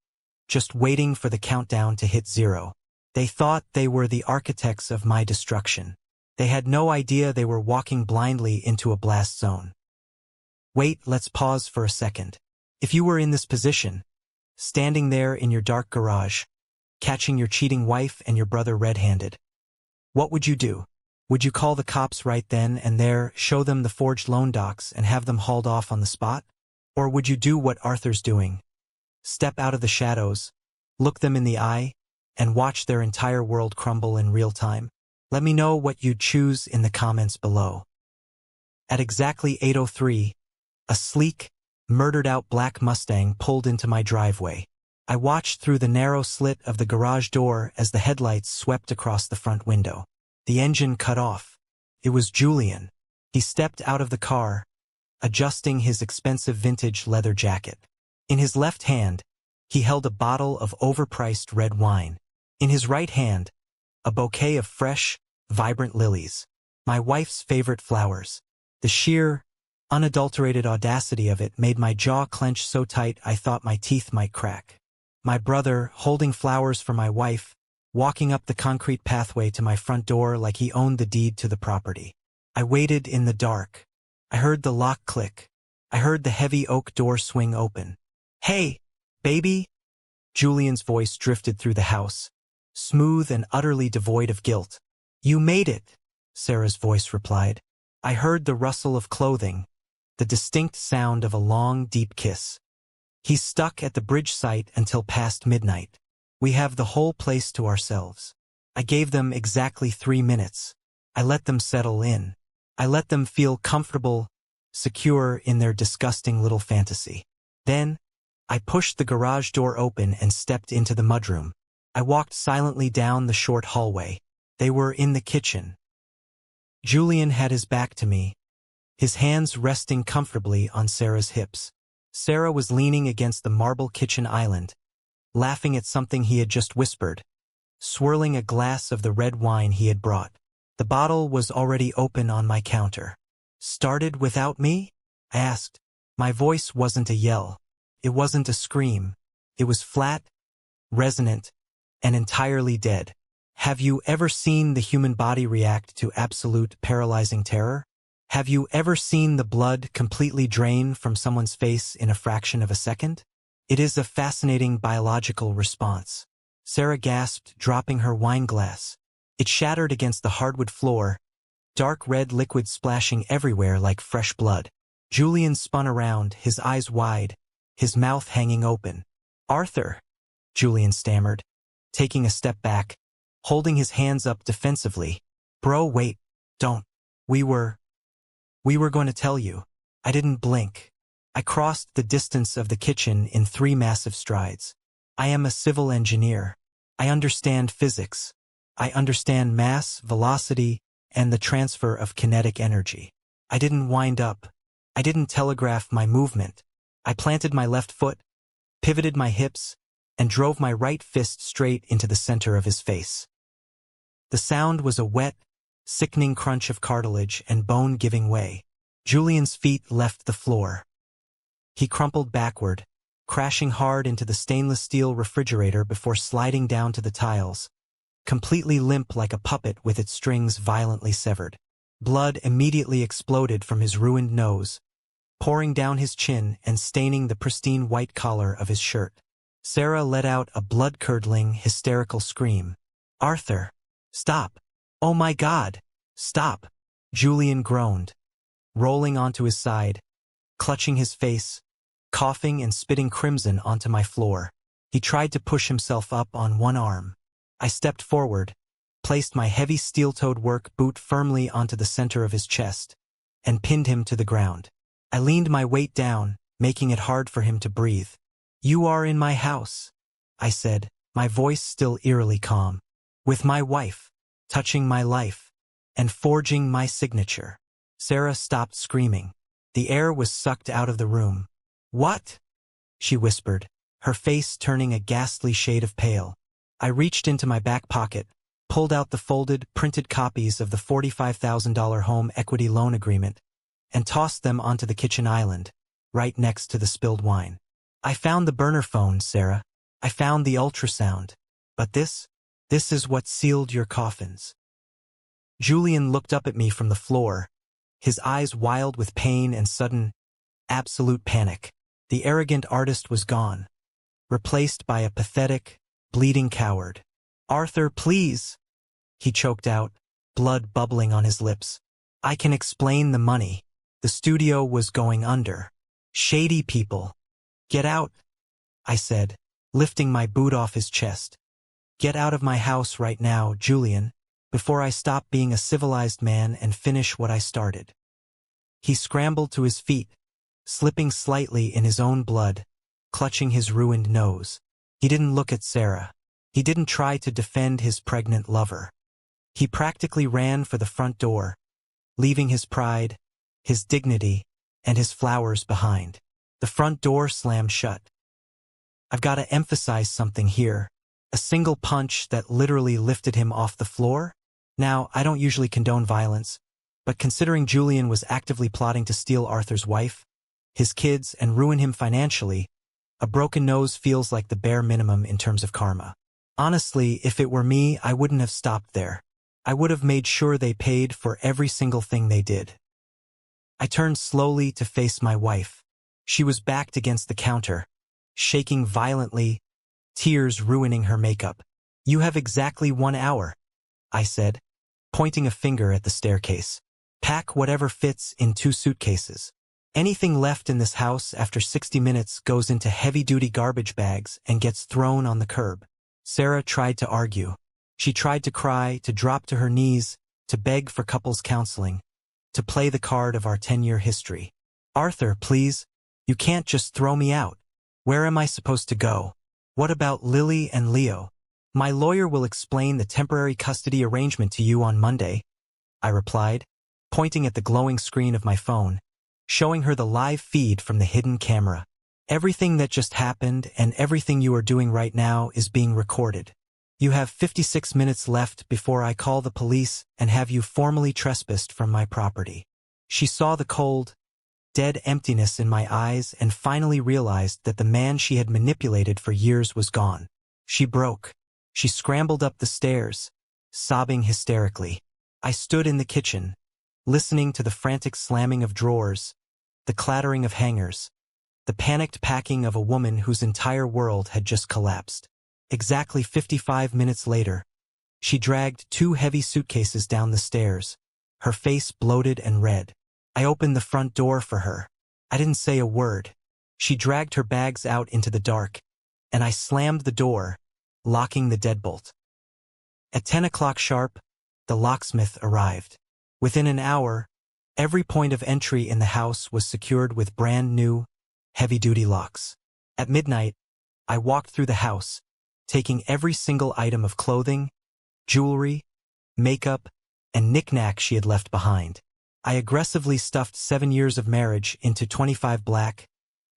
just waiting for the countdown to hit 0. They thought they were the architects of my destruction. They had no idea they were walking blindly into a blast zone. Wait, let's pause for a second. If you were in this position, standing there in your dark garage, catching your cheating wife and your brother red-handed, what would you do? Would you call the cops right then and there, show them the forged loan docs, and have them hauled off on the spot? Or would you do what Arthur's doing? Step out of the shadows, look them in the eye, and watch their entire world crumble in real time? Let me know what you'd choose in the comments below. At exactly 8:03, a sleek, murdered-out black Mustang pulled into my driveway. I watched through the narrow slit of the garage door as the headlights swept across the front window. The engine cut off. It was Julian. He stepped out of the car, adjusting his expensive vintage leather jacket. In his left hand, he held a bottle of overpriced red wine. In his right hand, a bouquet of fresh, vibrant lilies. My wife's favorite flowers. The sheer, unadulterated audacity of it made my jaw clench so tight I thought my teeth might crack. My brother, holding flowers for my wife, walking up the concrete pathway to my front door like he owned the deed to the property. I waited in the dark. I heard the lock click. I heard the heavy oak door swing open. "Hey, baby!" Julian's voice drifted through the house, smooth and utterly devoid of guilt. "You made it," Sarah's voice replied. I heard the rustle of clothing, the distinct sound of a long, deep kiss. "He's stuck at the bridge site until past midnight. We have the whole place to ourselves." I gave them exactly 3 minutes. I let them settle in. I let them feel comfortable, secure in their disgusting little fantasy. Then, I pushed the garage door open and stepped into the mudroom. I walked silently down the short hallway. They were in the kitchen. Julian had his back to me, his hands resting comfortably on Sarah's hips. Sarah was leaning against the marble kitchen island, laughing at something he had just whispered, swirling a glass of the red wine he had brought. The bottle was already open on my counter. "Started without me?" I asked. My voice wasn't a yell. It wasn't a scream. It was flat, resonant, and entirely dead. Have you ever seen the human body react to absolute paralyzing terror? Have you ever seen the blood completely drain from someone's face in a fraction of a second? It is a fascinating biological response. Sarah gasped, dropping her wine glass. It shattered against the hardwood floor, dark red liquid splashing everywhere like fresh blood. Julian spun around, his eyes wide, his mouth hanging open. "Arthur," Julian stammered, taking a step back, holding his hands up defensively. "Bro, wait, don't. We were going to tell you." I didn't blink. I crossed the distance of the kitchen in 3 massive strides. I am a civil engineer. I understand physics. I understand mass, velocity, and the transfer of kinetic energy. I didn't wind up. I didn't telegraph my movement. I planted my left foot, pivoted my hips, and drove my right fist straight into the center of his face. The sound was a wet, sickening crunch of cartilage and bone giving way. Julian's feet left the floor. He crumpled backward, crashing hard into the stainless steel refrigerator before sliding down to the tiles, completely limp like a puppet with its strings violently severed. Blood immediately exploded from his ruined nose, pouring down his chin and staining the pristine white collar of his shirt. Sarah let out a blood-curdling, hysterical scream. "Arthur, stop! Oh my God, stop!" Julian groaned, rolling onto his side, clutching his face, coughing and spitting crimson onto my floor. He tried to push himself up on one arm. I stepped forward, placed my heavy steel-toed work boot firmly onto the center of his chest, and pinned him to the ground. I leaned my weight down, making it hard for him to breathe. "You are in my house," I said, my voice still eerily calm. "With my wife, touching my life, and forging my signature." Sarah stopped screaming. The air was sucked out of the room. "What?" she whispered, her face turning a ghastly shade of pale. I reached into my back pocket, pulled out the folded, printed copies of the $45,000 home equity loan agreement, and tossed them onto the kitchen island, right next to the spilled wine. "I found the burner phone, Sarah. I found the ultrasound. But this is what sealed your coffins." Julian looked up at me from the floor, his eyes wild with pain and sudden, absolute panic. The arrogant artist was gone, replaced by a pathetic, bleeding coward. "Arthur, please," he choked out, blood bubbling on his lips. "I can explain the money. The studio was going under. Shady people. Get out," I said, lifting my boot off his chest. "Get out of my house right now, Julian, before I stop being a civilized man and finish what I started." He scrambled to his feet, slipping slightly in his own blood, clutching his ruined nose. He didn't look at Sarah. He didn't try to defend his pregnant lover. He practically ran for the front door, leaving his pride, his dignity, and his flowers behind. The front door slammed shut. I've got to emphasize something here. A single punch that literally lifted him off the floor? Now, I don't usually condone violence, But considering Julian was actively plotting to steal Arthur's wife, his kids, and ruin him financially, a broken nose feels like the bare minimum in terms of karma. Honestly, if it were me, I wouldn't have stopped there. I would have made sure they paid for every single thing they did. I turned slowly to face my wife. She was backed against the counter, shaking violently, tears ruining her makeup. "You have exactly 1 hour," I said, pointing a finger at the staircase. "Pack whatever fits in 2 suitcases. Anything left in this house after 60 minutes goes into heavy-duty garbage bags and gets thrown on the curb." Sarah tried to argue. She tried to cry, to drop to her knees, to beg for couples counseling, to play the card of our 10-year history. "Arthur, please, you can't just throw me out. Where am I supposed to go? What about Lily and Leo?" "My lawyer will explain the temporary custody arrangement to you on Monday," I replied, pointing at the glowing screen of my phone, showing her the live feed from the hidden camera. "Everything that just happened and everything you are doing right now is being recorded. You have 56 minutes left before I call the police and have you formally trespassed from my property." She saw the cold, dead emptiness in my eyes and finally realized that the man she had manipulated for years was gone. She broke. She scrambled up the stairs, sobbing hysterically. I stood in the kitchen, listening to the frantic slamming of drawers, the clattering of hangers, the panicked packing of a woman whose entire world had just collapsed. Exactly 55 minutes later, she dragged 2 heavy suitcases down the stairs, her face bloated and red. I opened the front door for her. I didn't say a word. She dragged her bags out into the dark, and I slammed the door, locking the deadbolt. At 10 o'clock sharp, the locksmith arrived. Within an hour, every point of entry in the house was secured with brand new, heavy-duty locks. At midnight, I walked through the house, taking every single item of clothing, jewelry, makeup, and knick-knack she had left behind. I aggressively stuffed 7 years of marriage into 25 black,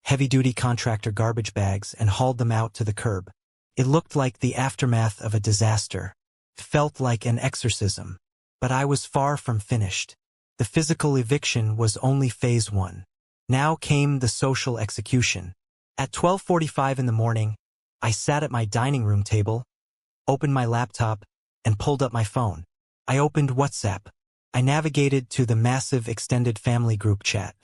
heavy-duty contractor garbage bags and hauled them out to the curb. It looked like the aftermath of a disaster. It felt like an exorcism. But I was far from finished. The physical eviction was only phase 1. Now came the social execution. At 12:45 in the morning, I sat at my dining room table, opened my laptop, and pulled up my phone. I opened WhatsApp. I navigated to the massive extended family group chat.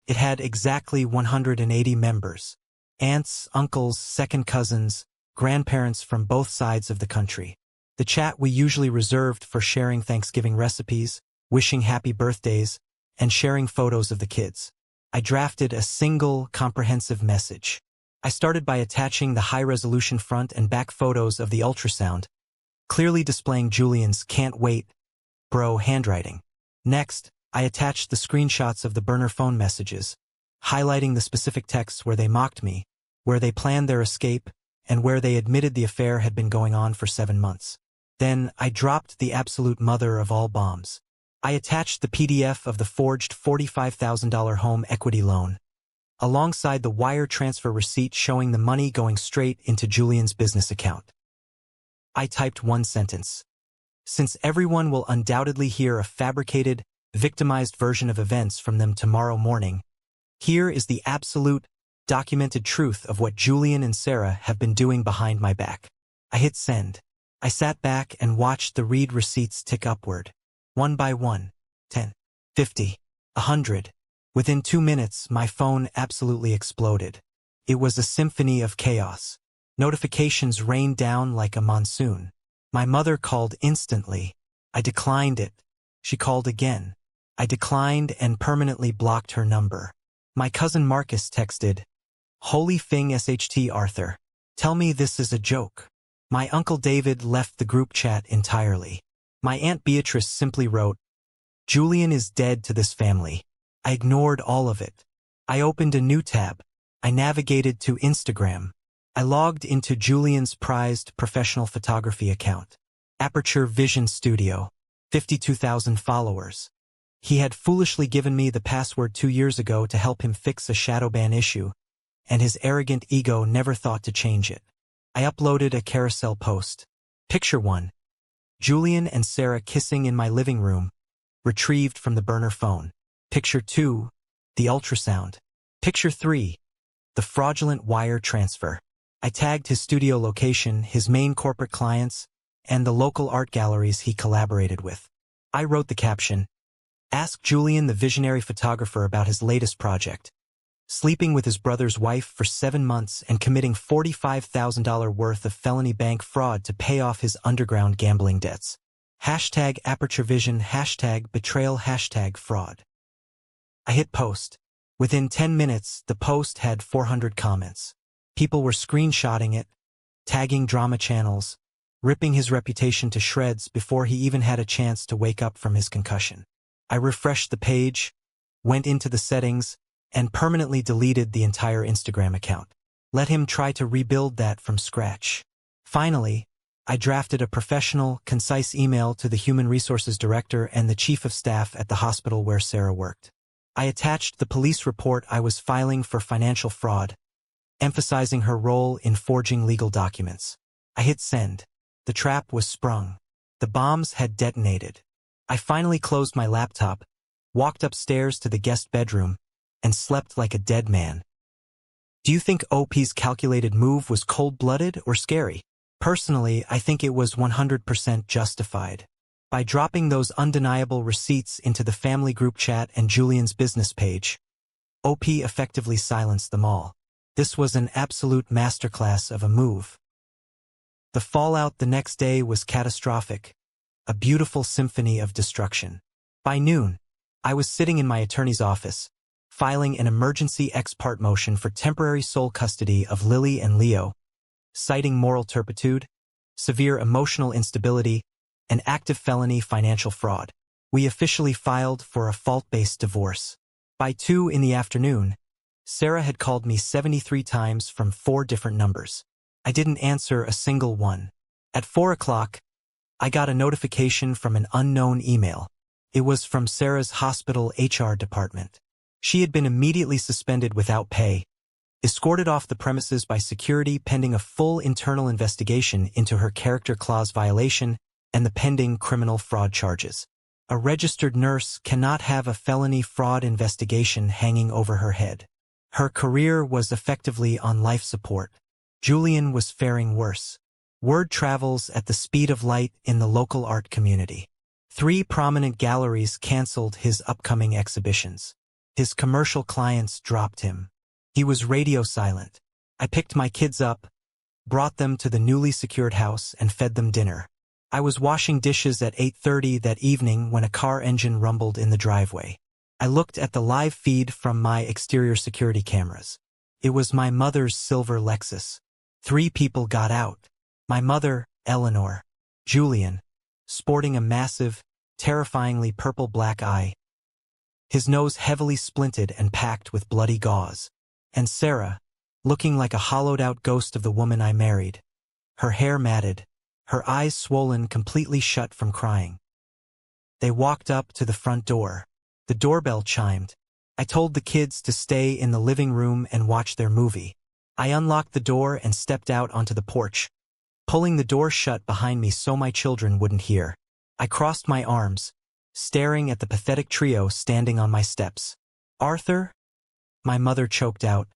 It had exactly 180 members. Aunts, uncles, second cousins, grandparents from both sides of the country. The chat we usually reserved for sharing Thanksgiving recipes, wishing happy birthdays, and sharing photos of the kids. I drafted a single, comprehensive message. I started by attaching the high-resolution front and back photos of the ultrasound, clearly displaying Julian's "can't wait, bro" handwriting. Next, I attached the screenshots of the burner phone messages, highlighting the specific texts where they mocked me, where they planned their escape, and where they admitted the affair had been going on for 7 months. Then, I dropped the absolute mother of all bombs. I attached the PDF of the forged $45,000 home equity loan, alongside the wire transfer receipt showing the money going straight into Julian's business account. I typed one sentence. Since everyone will undoubtedly hear a fabricated, victimized version of events from them tomorrow morning, here is the absolute, documented truth of what Julian and Sarah have been doing behind my back. I hit send. I sat back and watched the read receipts tick upward. 1 by 1, 10, 50, 100. Within 2 minutes, my phone absolutely exploded. It was a symphony of chaos. Notifications rained down like a monsoon. My mother called instantly. I declined it. She called again. I declined and permanently blocked her number. My cousin Marcus texted, "Holy Fing SHT Arthur. Tell me this is a joke." My uncle David left the group chat entirely. My Aunt Beatrice simply wrote, "Julian is dead to this family." I ignored all of it. I opened a new tab. I navigated to Instagram. I logged into Julian's prized professional photography account. Aperture Vision Studio. 52,000 followers. He had foolishly given me the password 2 years ago to help him fix a shadow ban issue, and his arrogant ego never thought to change it. I uploaded a carousel post. Picture 1. Julian and Sarah kissing in my living room, retrieved from the burner phone. Picture 2, the ultrasound. Picture 3, the fraudulent wire transfer. I tagged his studio location, his main corporate clients, and the local art galleries he collaborated with. I wrote the caption, "Ask Julian, the visionary photographer, about his latest project. Sleeping with his brother's wife for 7 months and committing $45,000 worth of felony bank fraud to pay off his underground gambling debts. Hashtag Aperture Vision, hashtag Betrayal, hashtag fraud." I hit post. Within 10 minutes, the post had 400 comments. People were screenshotting it, tagging drama channels, ripping his reputation to shreds before he even had a chance to wake up from his concussion. I refreshed the page, went into the settings, and permanently deleted the entire Instagram account. Let him try to rebuild that from scratch. Finally, I drafted a professional, concise email to the Human Resources Director and the Chief of Staff at the hospital where Sarah worked. I attached the police report I was filing for financial fraud, emphasizing her role in forging legal documents. I hit send. The trap was sprung. The bombs had detonated. I finally closed my laptop, walked upstairs to the guest bedroom, and slept like a dead man. Do you think OP's calculated move was cold-blooded or scary? Personally, I think it was 100% justified. By dropping those undeniable receipts into the family group chat and Julian's business page, OP effectively silenced them all. This was an absolute masterclass of a move. The fallout the next day was catastrophic, a beautiful symphony of destruction. By noon, I was sitting in my attorney's office, filing an emergency ex parte motion for temporary sole custody of Lily and Leo, citing moral turpitude, severe emotional instability, and active felony financial fraud. We officially filed for a fault-based divorce. By 2 in the afternoon, Sarah had called me 73 times from 4 different numbers. I didn't answer a single one. At 4 o'clock, I got a notification from an unknown email. It was from Sarah's hospital HR department. She had been immediately suspended without pay, escorted off the premises by security pending a full internal investigation into her character clause violation and the pending criminal fraud charges. A registered nurse cannot have a felony fraud investigation hanging over her head. Her career was effectively on life support. Julian was faring worse. Word travels at the speed of light in the local art community. 3 prominent galleries canceled his upcoming exhibitions. His commercial clients dropped him. He was radio silent. I picked my kids up, brought them to the newly secured house, and fed them dinner. I was washing dishes at 8:30 that evening when a car engine rumbled in the driveway. I looked at the live feed from my exterior security cameras. It was my mother's silver Lexus. 3 people got out. My mother, Eleanor, Julian, sporting a massive, terrifyingly purple-black eye, his nose heavily splinted and packed with bloody gauze, and Sarah, looking like a hollowed-out ghost of the woman I married, her hair matted, her eyes swollen completely shut from crying. They walked up to the front door. The doorbell chimed. I told the kids to stay in the living room and watch their movie. I unlocked the door and stepped out onto the porch, pulling the door shut behind me so my children wouldn't hear. I crossed my arms, staring at the pathetic trio standing on my steps. "Arthur?" My mother choked out,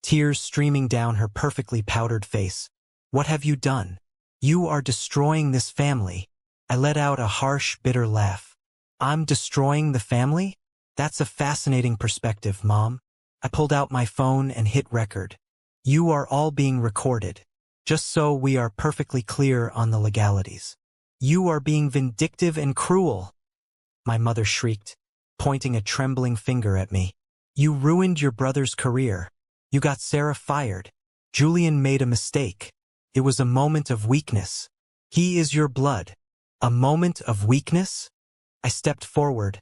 tears streaming down her perfectly powdered face. "What have you done? You are destroying this family." I let out a harsh, bitter laugh. "I'm destroying the family? That's a fascinating perspective, Mom." I pulled out my phone and hit record. "You are all being recorded. Just so we are perfectly clear on the legalities. You are being vindictive and cruel." My mother shrieked, pointing a trembling finger at me. "You ruined your brother's career. You got Sarah fired. Julian made a mistake. It was a moment of weakness. He is your blood. A moment of weakness?" I stepped forward,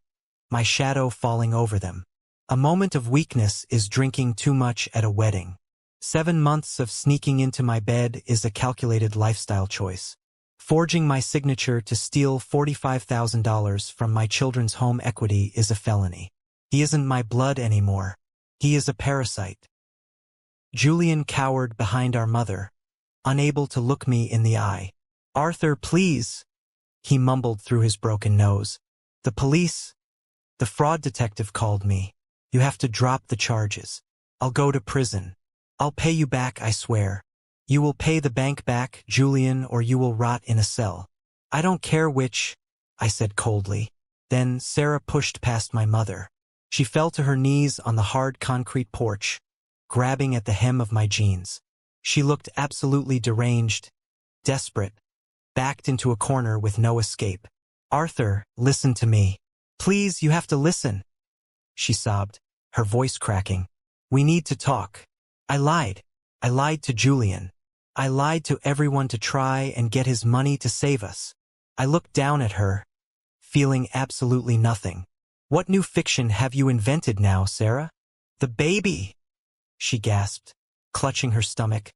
my shadow falling over them. A moment of weakness is drinking too much at a wedding. 7 months of sneaking into my bed is a calculated lifestyle choice. Forging my signature to steal $45,000 from my children's home equity is a felony. He isn't my blood anymore. He is a parasite. Julian cowered behind our mother, unable to look me in the eye. "Arthur, please," he mumbled through his broken nose. The police, the fraud detective called me. You have to drop the charges. I'll go to prison. I'll pay you back, I swear. You will pay the bank back, Julian, or you will rot in a cell. I don't care which, I said coldly. Then Sarah pushed past my mother. She fell to her knees on the hard concrete porch, grabbing at the hem of my jeans. She looked absolutely deranged, desperate, backed into a corner with no escape. Arthur, listen to me. Please, you have to listen. She sobbed, her voice cracking. We need to talk. I lied. I lied to Julian. I lied to everyone to try and get his money to save us. I looked down at her, feeling absolutely nothing. What new fiction have you invented now, Sarah? The baby, she gasped, clutching her stomach,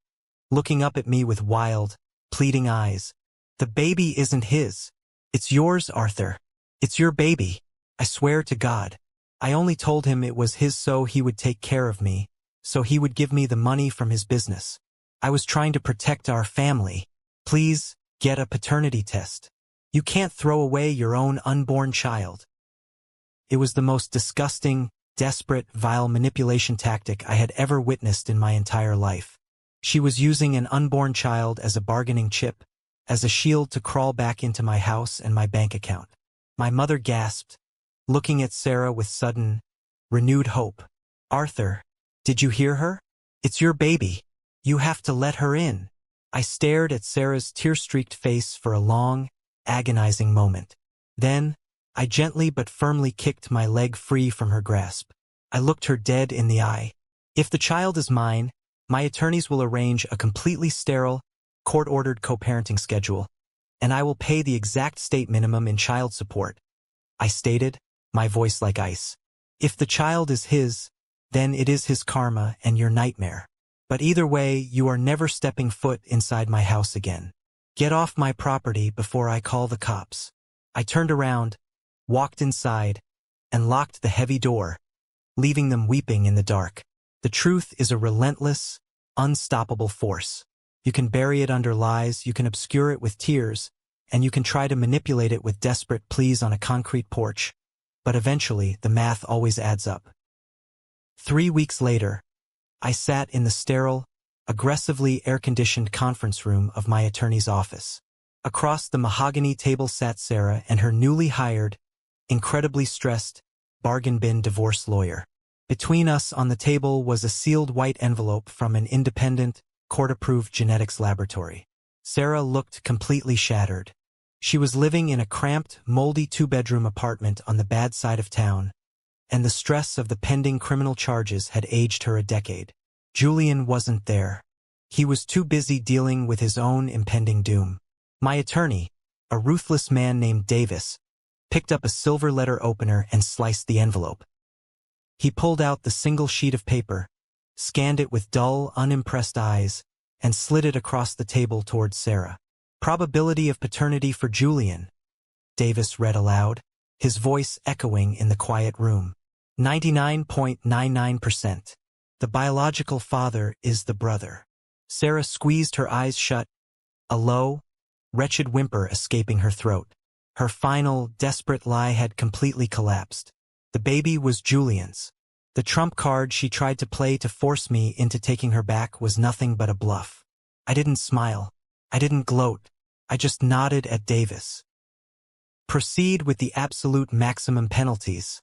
looking up at me with wild, pleading eyes. The baby isn't his. It's yours, Arthur. It's your baby. I swear to God. I only told him it was his so he would take care of me, so he would give me the money from his business. I was trying to protect our family. Please, get a paternity test. You can't throw away your own unborn child. It was the most disgusting, desperate, vile manipulation tactic I had ever witnessed in my entire life. She was using an unborn child as a bargaining chip, as a shield to crawl back into my house and my bank account. My mother gasped, looking at Sarah with sudden, renewed hope. Arthur, did you hear her? It's your baby. You have to let her in. I stared at Sarah's tear-streaked face for a long, agonizing moment. Then, I gently but firmly kicked my leg free from her grasp. I looked her dead in the eye. If the child is mine, my attorneys will arrange a completely sterile, court-ordered co-parenting schedule, and I will pay the exact state minimum in child support, I stated, my voice like ice. If the child is his, then it is his karma and your nightmare. But either way, you are never stepping foot inside my house again. Get off my property before I call the cops. I turned around, walked inside, and locked the heavy door, leaving them weeping in the dark. The truth is a relentless, unstoppable force. You can bury it under lies, you can obscure it with tears, and you can try to manipulate it with desperate pleas on a concrete porch, but eventually the math always adds up. 3 weeks later, I sat in the sterile, aggressively air-conditioned conference room of my attorney's office. Across the mahogany table sat Sarah and her newly hired, incredibly stressed, bargain bin divorce lawyer. Between us on the table was a sealed white envelope from an independent, court-approved genetics laboratory. Sarah looked completely shattered. She was living in a cramped, moldy 2-bedroom apartment on the bad side of town, and the stress of the pending criminal charges had aged her a decade. Julian wasn't there. He was too busy dealing with his own impending doom. My attorney, a ruthless man named Davis, picked up a silver letter opener and sliced the envelope. He pulled out the single sheet of paper, scanned it with dull, unimpressed eyes, and slid it across the table towards Sarah. Probability of paternity for Julian, Davis read aloud, his voice echoing in the quiet room. 99.99%. The biological father is the brother. Sarah squeezed her eyes shut, a low, wretched whimper escaping her throat. Her final, desperate lie had completely collapsed. The baby was Julian's. The trump card she tried to play to force me into taking her back was nothing but a bluff. I didn't smile. I didn't gloat. I just nodded at Davis. Proceed with the absolute maximum penalties,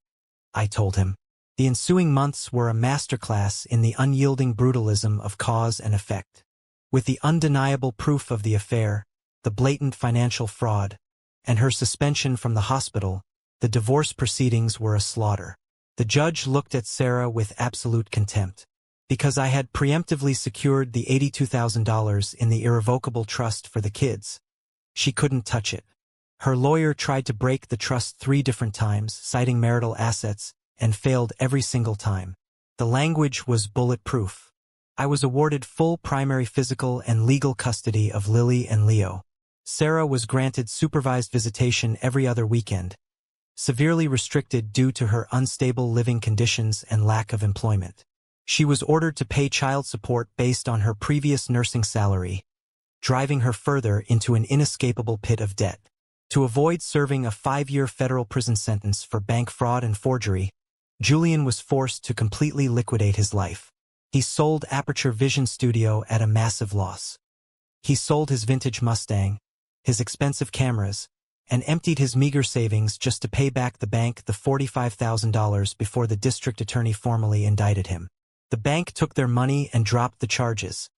I told him. The ensuing months were a masterclass in the unyielding brutalism of cause and effect. With the undeniable proof of the affair, the blatant financial fraud, and her suspension from the hospital, the divorce proceedings were a slaughter. The judge looked at Sarah with absolute contempt. Because I had preemptively secured the $82,000 in the irrevocable trust for the kids, she couldn't touch it. Her lawyer tried to break the trust 3 different times, citing marital assets, and failed every single time. The language was bulletproof. I was awarded full primary physical and legal custody of Lily and Leo. Sarah was granted supervised visitation every other weekend, severely restricted due to her unstable living conditions and lack of employment. She was ordered to pay child support based on her previous nursing salary, driving her further into an inescapable pit of debt. To avoid serving a 5-year federal prison sentence for bank fraud and forgery, Julian was forced to completely liquidate his life. He sold Aperture Vision Studio at a massive loss. He sold his vintage Mustang, his expensive cameras, and emptied his meager savings just to pay back the bank the $45,000 before the district attorney formally indicted him. The bank took their money and dropped the charges.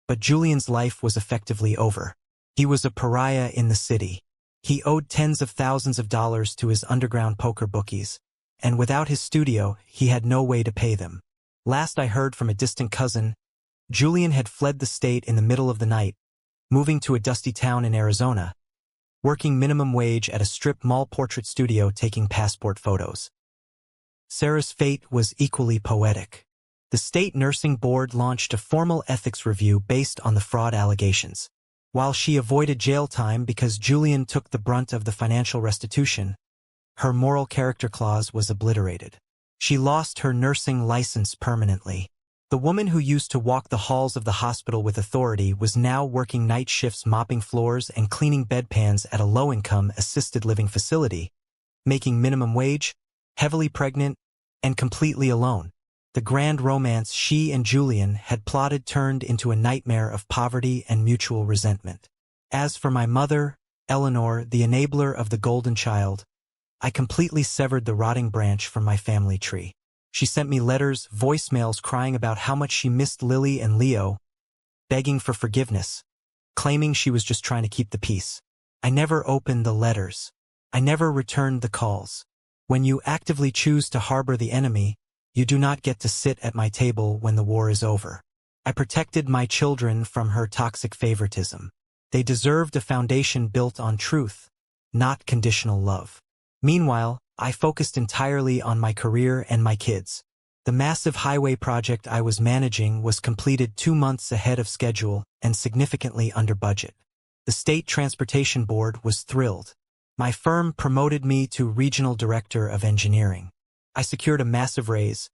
But Julian's life was effectively over. He was a pariah in the city. He owed tens of thousands of dollars to his underground poker bookies, and without his studio, he had no way to pay them. Last I heard from a distant cousin, Julian had fled the state in the middle of the night, moving to a dusty town in Arizona, working minimum wage at a strip mall portrait studio taking passport photos. Sarah's fate was equally poetic. The state nursing board launched a formal ethics review based on the fraud allegations. While she avoided jail time because Julian took the brunt of the financial restitution, her moral character clause was obliterated. She lost her nursing license permanently. The woman who used to walk the halls of the hospital with authority was now working night shifts mopping floors and cleaning bedpans at a low-income assisted living facility, making minimum wage, heavily pregnant, and completely alone. The grand romance she and Julian had plotted turned into a nightmare of poverty and mutual resentment. As for my mother, Eleanor, the enabler of the golden child, I completely severed the rotting branch from my family tree. She sent me letters, voicemails crying about how much she missed Lily and Leo, begging for forgiveness, claiming she was just trying to keep the peace. I never opened the letters. I never returned the calls. When you actively choose to harbor the enemy, you do not get to sit at my table when the war is over. I protected my children from her toxic favoritism. They deserved a foundation built on truth, not conditional love. Meanwhile, I focused entirely on my career and my kids. The massive highway project I was managing was completed 2 months ahead of schedule and significantly under budget. The State Transportation Board was thrilled. My firm promoted me to Regional Director of Engineering. I secured a massive raise,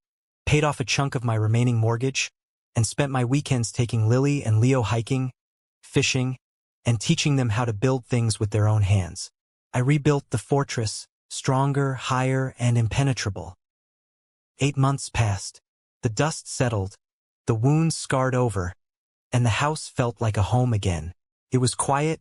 paid off a chunk of my remaining mortgage, and spent my weekends taking Lily and Leo hiking, fishing, and teaching them how to build things with their own hands. I rebuilt the fortress, stronger, higher, and impenetrable. 8 months passed. The dust settled, the wounds scarred over, and the house felt like a home again. It was quiet,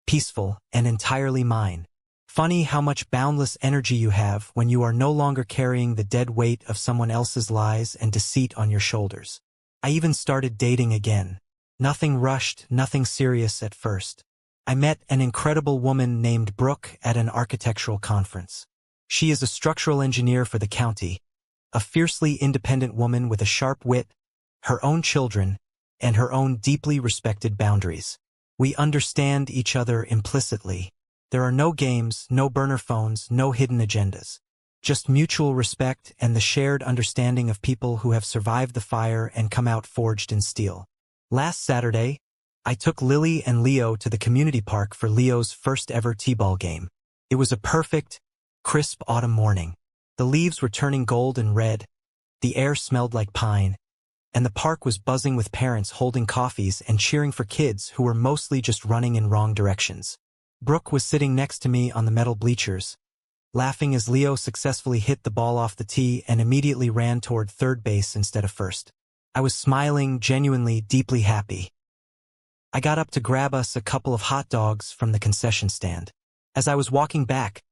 peaceful, and entirely mine. Funny how much boundless energy you have when you are no longer carrying the dead weight of someone else's lies and deceit on your shoulders. I even started dating again. Nothing rushed, nothing serious at first. I met an incredible woman named Brooke at an architectural conference. She is a structural engineer for the county, a fiercely independent woman with a sharp wit, her own children, and her own deeply respected boundaries. We understand each other implicitly. There are no games, no burner phones, no hidden agendas. Just mutual respect and the shared understanding of people who have survived the fire and come out forged in steel. Last Saturday, I took Lily and Leo to the community park for Leo's first ever t-ball game. It was a perfect, crisp autumn morning. The leaves were turning gold and red, the air smelled like pine, and the park was buzzing with parents holding coffees and cheering for kids who were mostly just running in wrong directions. Brooke was sitting next to me on the metal bleachers, laughing as Leo successfully hit the ball off the tee and immediately ran toward third base instead of first. I was smiling, genuinely, deeply happy. I got up to grab us a couple of hot dogs from the concession stand. As I was walking back,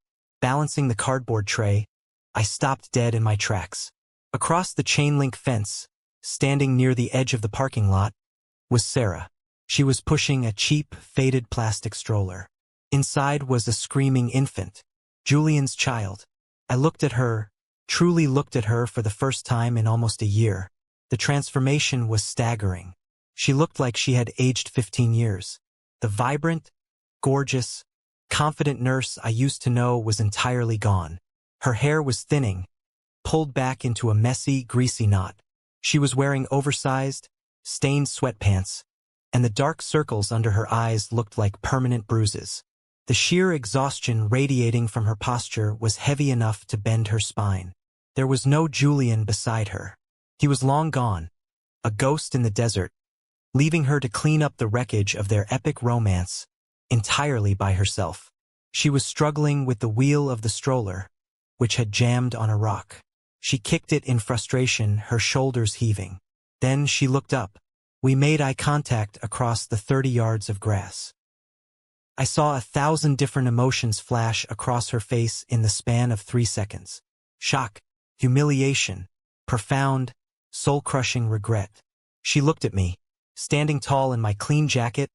balancing the cardboard tray, I stopped dead in my tracks. Across the chain-link fence, standing near the edge of the parking lot, was Sarah. She was pushing a cheap, faded plastic stroller. Inside was a screaming infant, Julian's child. I looked at her, truly looked at her for the first time in almost a year. The transformation was staggering. She looked like she had aged 15 years. The vibrant, gorgeous, confident nurse I used to know was entirely gone. Her hair was thinning, pulled back into a messy, greasy knot. She was wearing oversized, stained sweatpants, and the dark circles under her eyes looked like permanent bruises. The sheer exhaustion radiating from her posture was heavy enough to bend her spine. There was no Julian beside her. He was long gone, a ghost in the desert, leaving her to clean up the wreckage of their epic romance entirely by herself. She was struggling with the wheel of the stroller, which had jammed on a rock. She kicked it in frustration, her shoulders heaving. Then she looked up. We made eye contact across the 30 yards of grass. I saw 1,000 different emotions flash across her face in the span of 3 seconds. Shock, humiliation, profound, soul-crushing regret. She looked at me, standing tall in my clean jacket,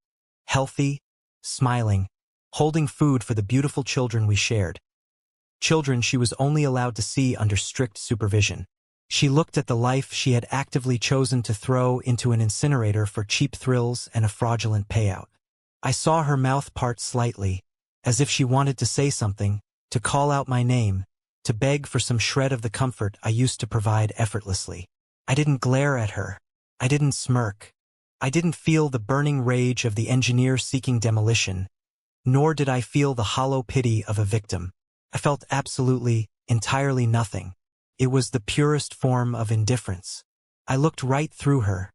healthy, smiling, holding food for the beautiful children we shared. Children she was only allowed to see under strict supervision. She looked at the life she had actively chosen to throw into an incinerator for cheap thrills and a fraudulent payout. I saw her mouth part slightly, as if she wanted to say something, to call out my name, to beg for some shred of the comfort I used to provide effortlessly. I didn't glare at her. I didn't smirk. I didn't feel the burning rage of the engineer seeking demolition, nor did I feel the hollow pity of a victim. I felt absolutely, entirely nothing. It was the purest form of indifference. I looked right through her,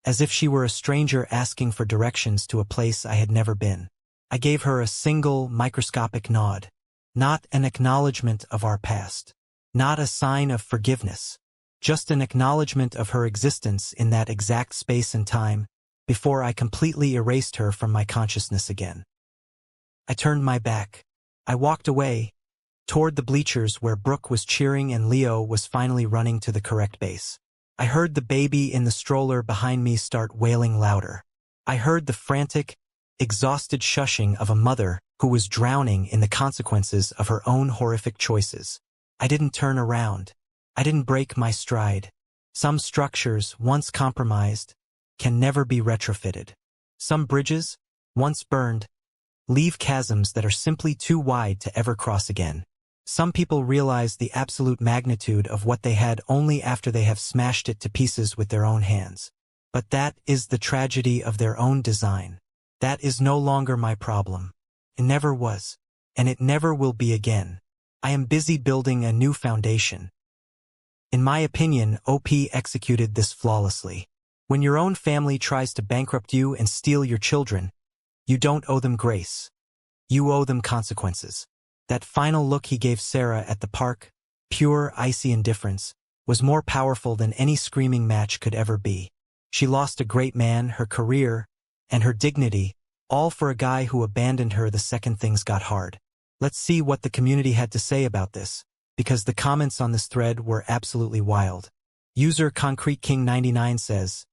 as if she were a stranger asking for directions to a place I had never been. I gave her a single, microscopic nod. Not an acknowledgement of our past. Not a sign of forgiveness. Just an acknowledgement of her existence in that exact space and time, before I completely erased her from my consciousness again. I turned my back. I walked away, toward the bleachers where Brooke was cheering and Leo was finally running to the correct base. I heard the baby in the stroller behind me start wailing louder. I heard the frantic, exhausted shushing of a mother who was drowning in the consequences of her own horrific choices. I didn't turn around. I didn't break my stride. Some structures, once compromised, can never be retrofitted. Some bridges, once burned, leave chasms that are simply too wide to ever cross again. Some people realize the absolute magnitude of what they had only after they have smashed it to pieces with their own hands. But that is the tragedy of their own design. That is no longer my problem. It never was, and it never will be again. I am busy building a new foundation. In my opinion, OP executed this flawlessly. When your own family tries to bankrupt you and steal your children, you don't owe them grace. You owe them consequences. That final look he gave Sarah at the park, pure, icy indifference, was more powerful than any screaming match could ever be. She lost a great man, her career, and her dignity, all for a guy who abandoned her the second things got hard. Let's see what the community had to say about this, because the comments on this thread were absolutely wild. User Concrete King 99 says,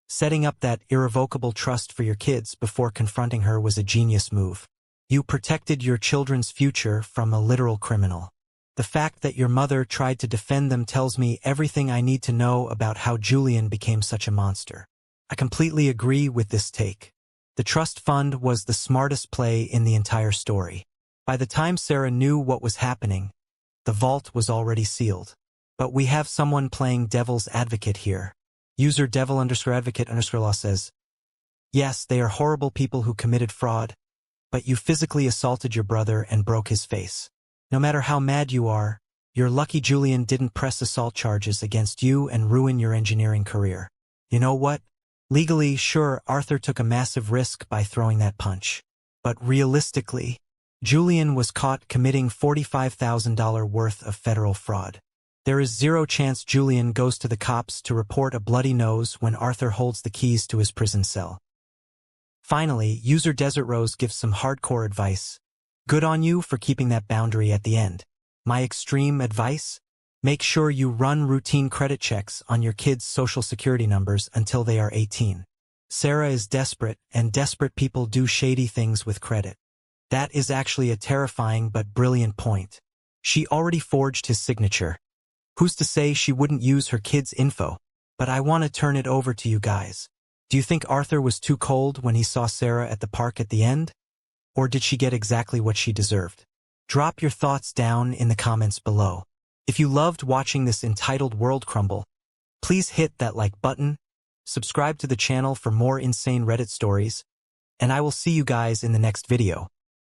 setting up that irrevocable trust for your kids before confronting her was a genius move. You protected your children's future from a literal criminal. The fact that your mother tried to defend them tells me everything I need to know about how Julian became such a monster. I completely agree with this take. The trust fund was the smartest play in the entire story. By the time Sarah knew what was happening, the vault was already sealed. But we have someone playing devil's advocate here. User devil_advocate_law says, yes, they are horrible people who committed fraud, but you physically assaulted your brother and broke his face. No matter how mad you are, you're lucky Julian didn't press assault charges against you and ruin your engineering career. You know what? Legally, sure, Arthur took a massive risk by throwing that punch. But realistically, Julian was caught committing $45,000 worth of federal fraud. There is zero chance Julian goes to the cops to report a bloody nose when Arthur holds the keys to his prison cell. Finally, user Desert Rose gives some hardcore advice. Good on you for keeping that boundary at the end. My extreme advice? Make sure you run routine credit checks on your kids' social security numbers until they are 18. Sarah is desperate, and desperate people do shady things with credit. That is actually a terrifying but brilliant point. She already forged his signature. Who's to say she wouldn't use her kids' info? But I want to turn it over to you guys. Do you think Arthur was too cold when he saw Sarah at the park at the end? Or did she get exactly what she deserved? Drop your thoughts down in the comments below. If you loved watching this entitled world crumble, please hit that like button, subscribe to the channel for more insane Reddit stories, and I will see you guys in the next video.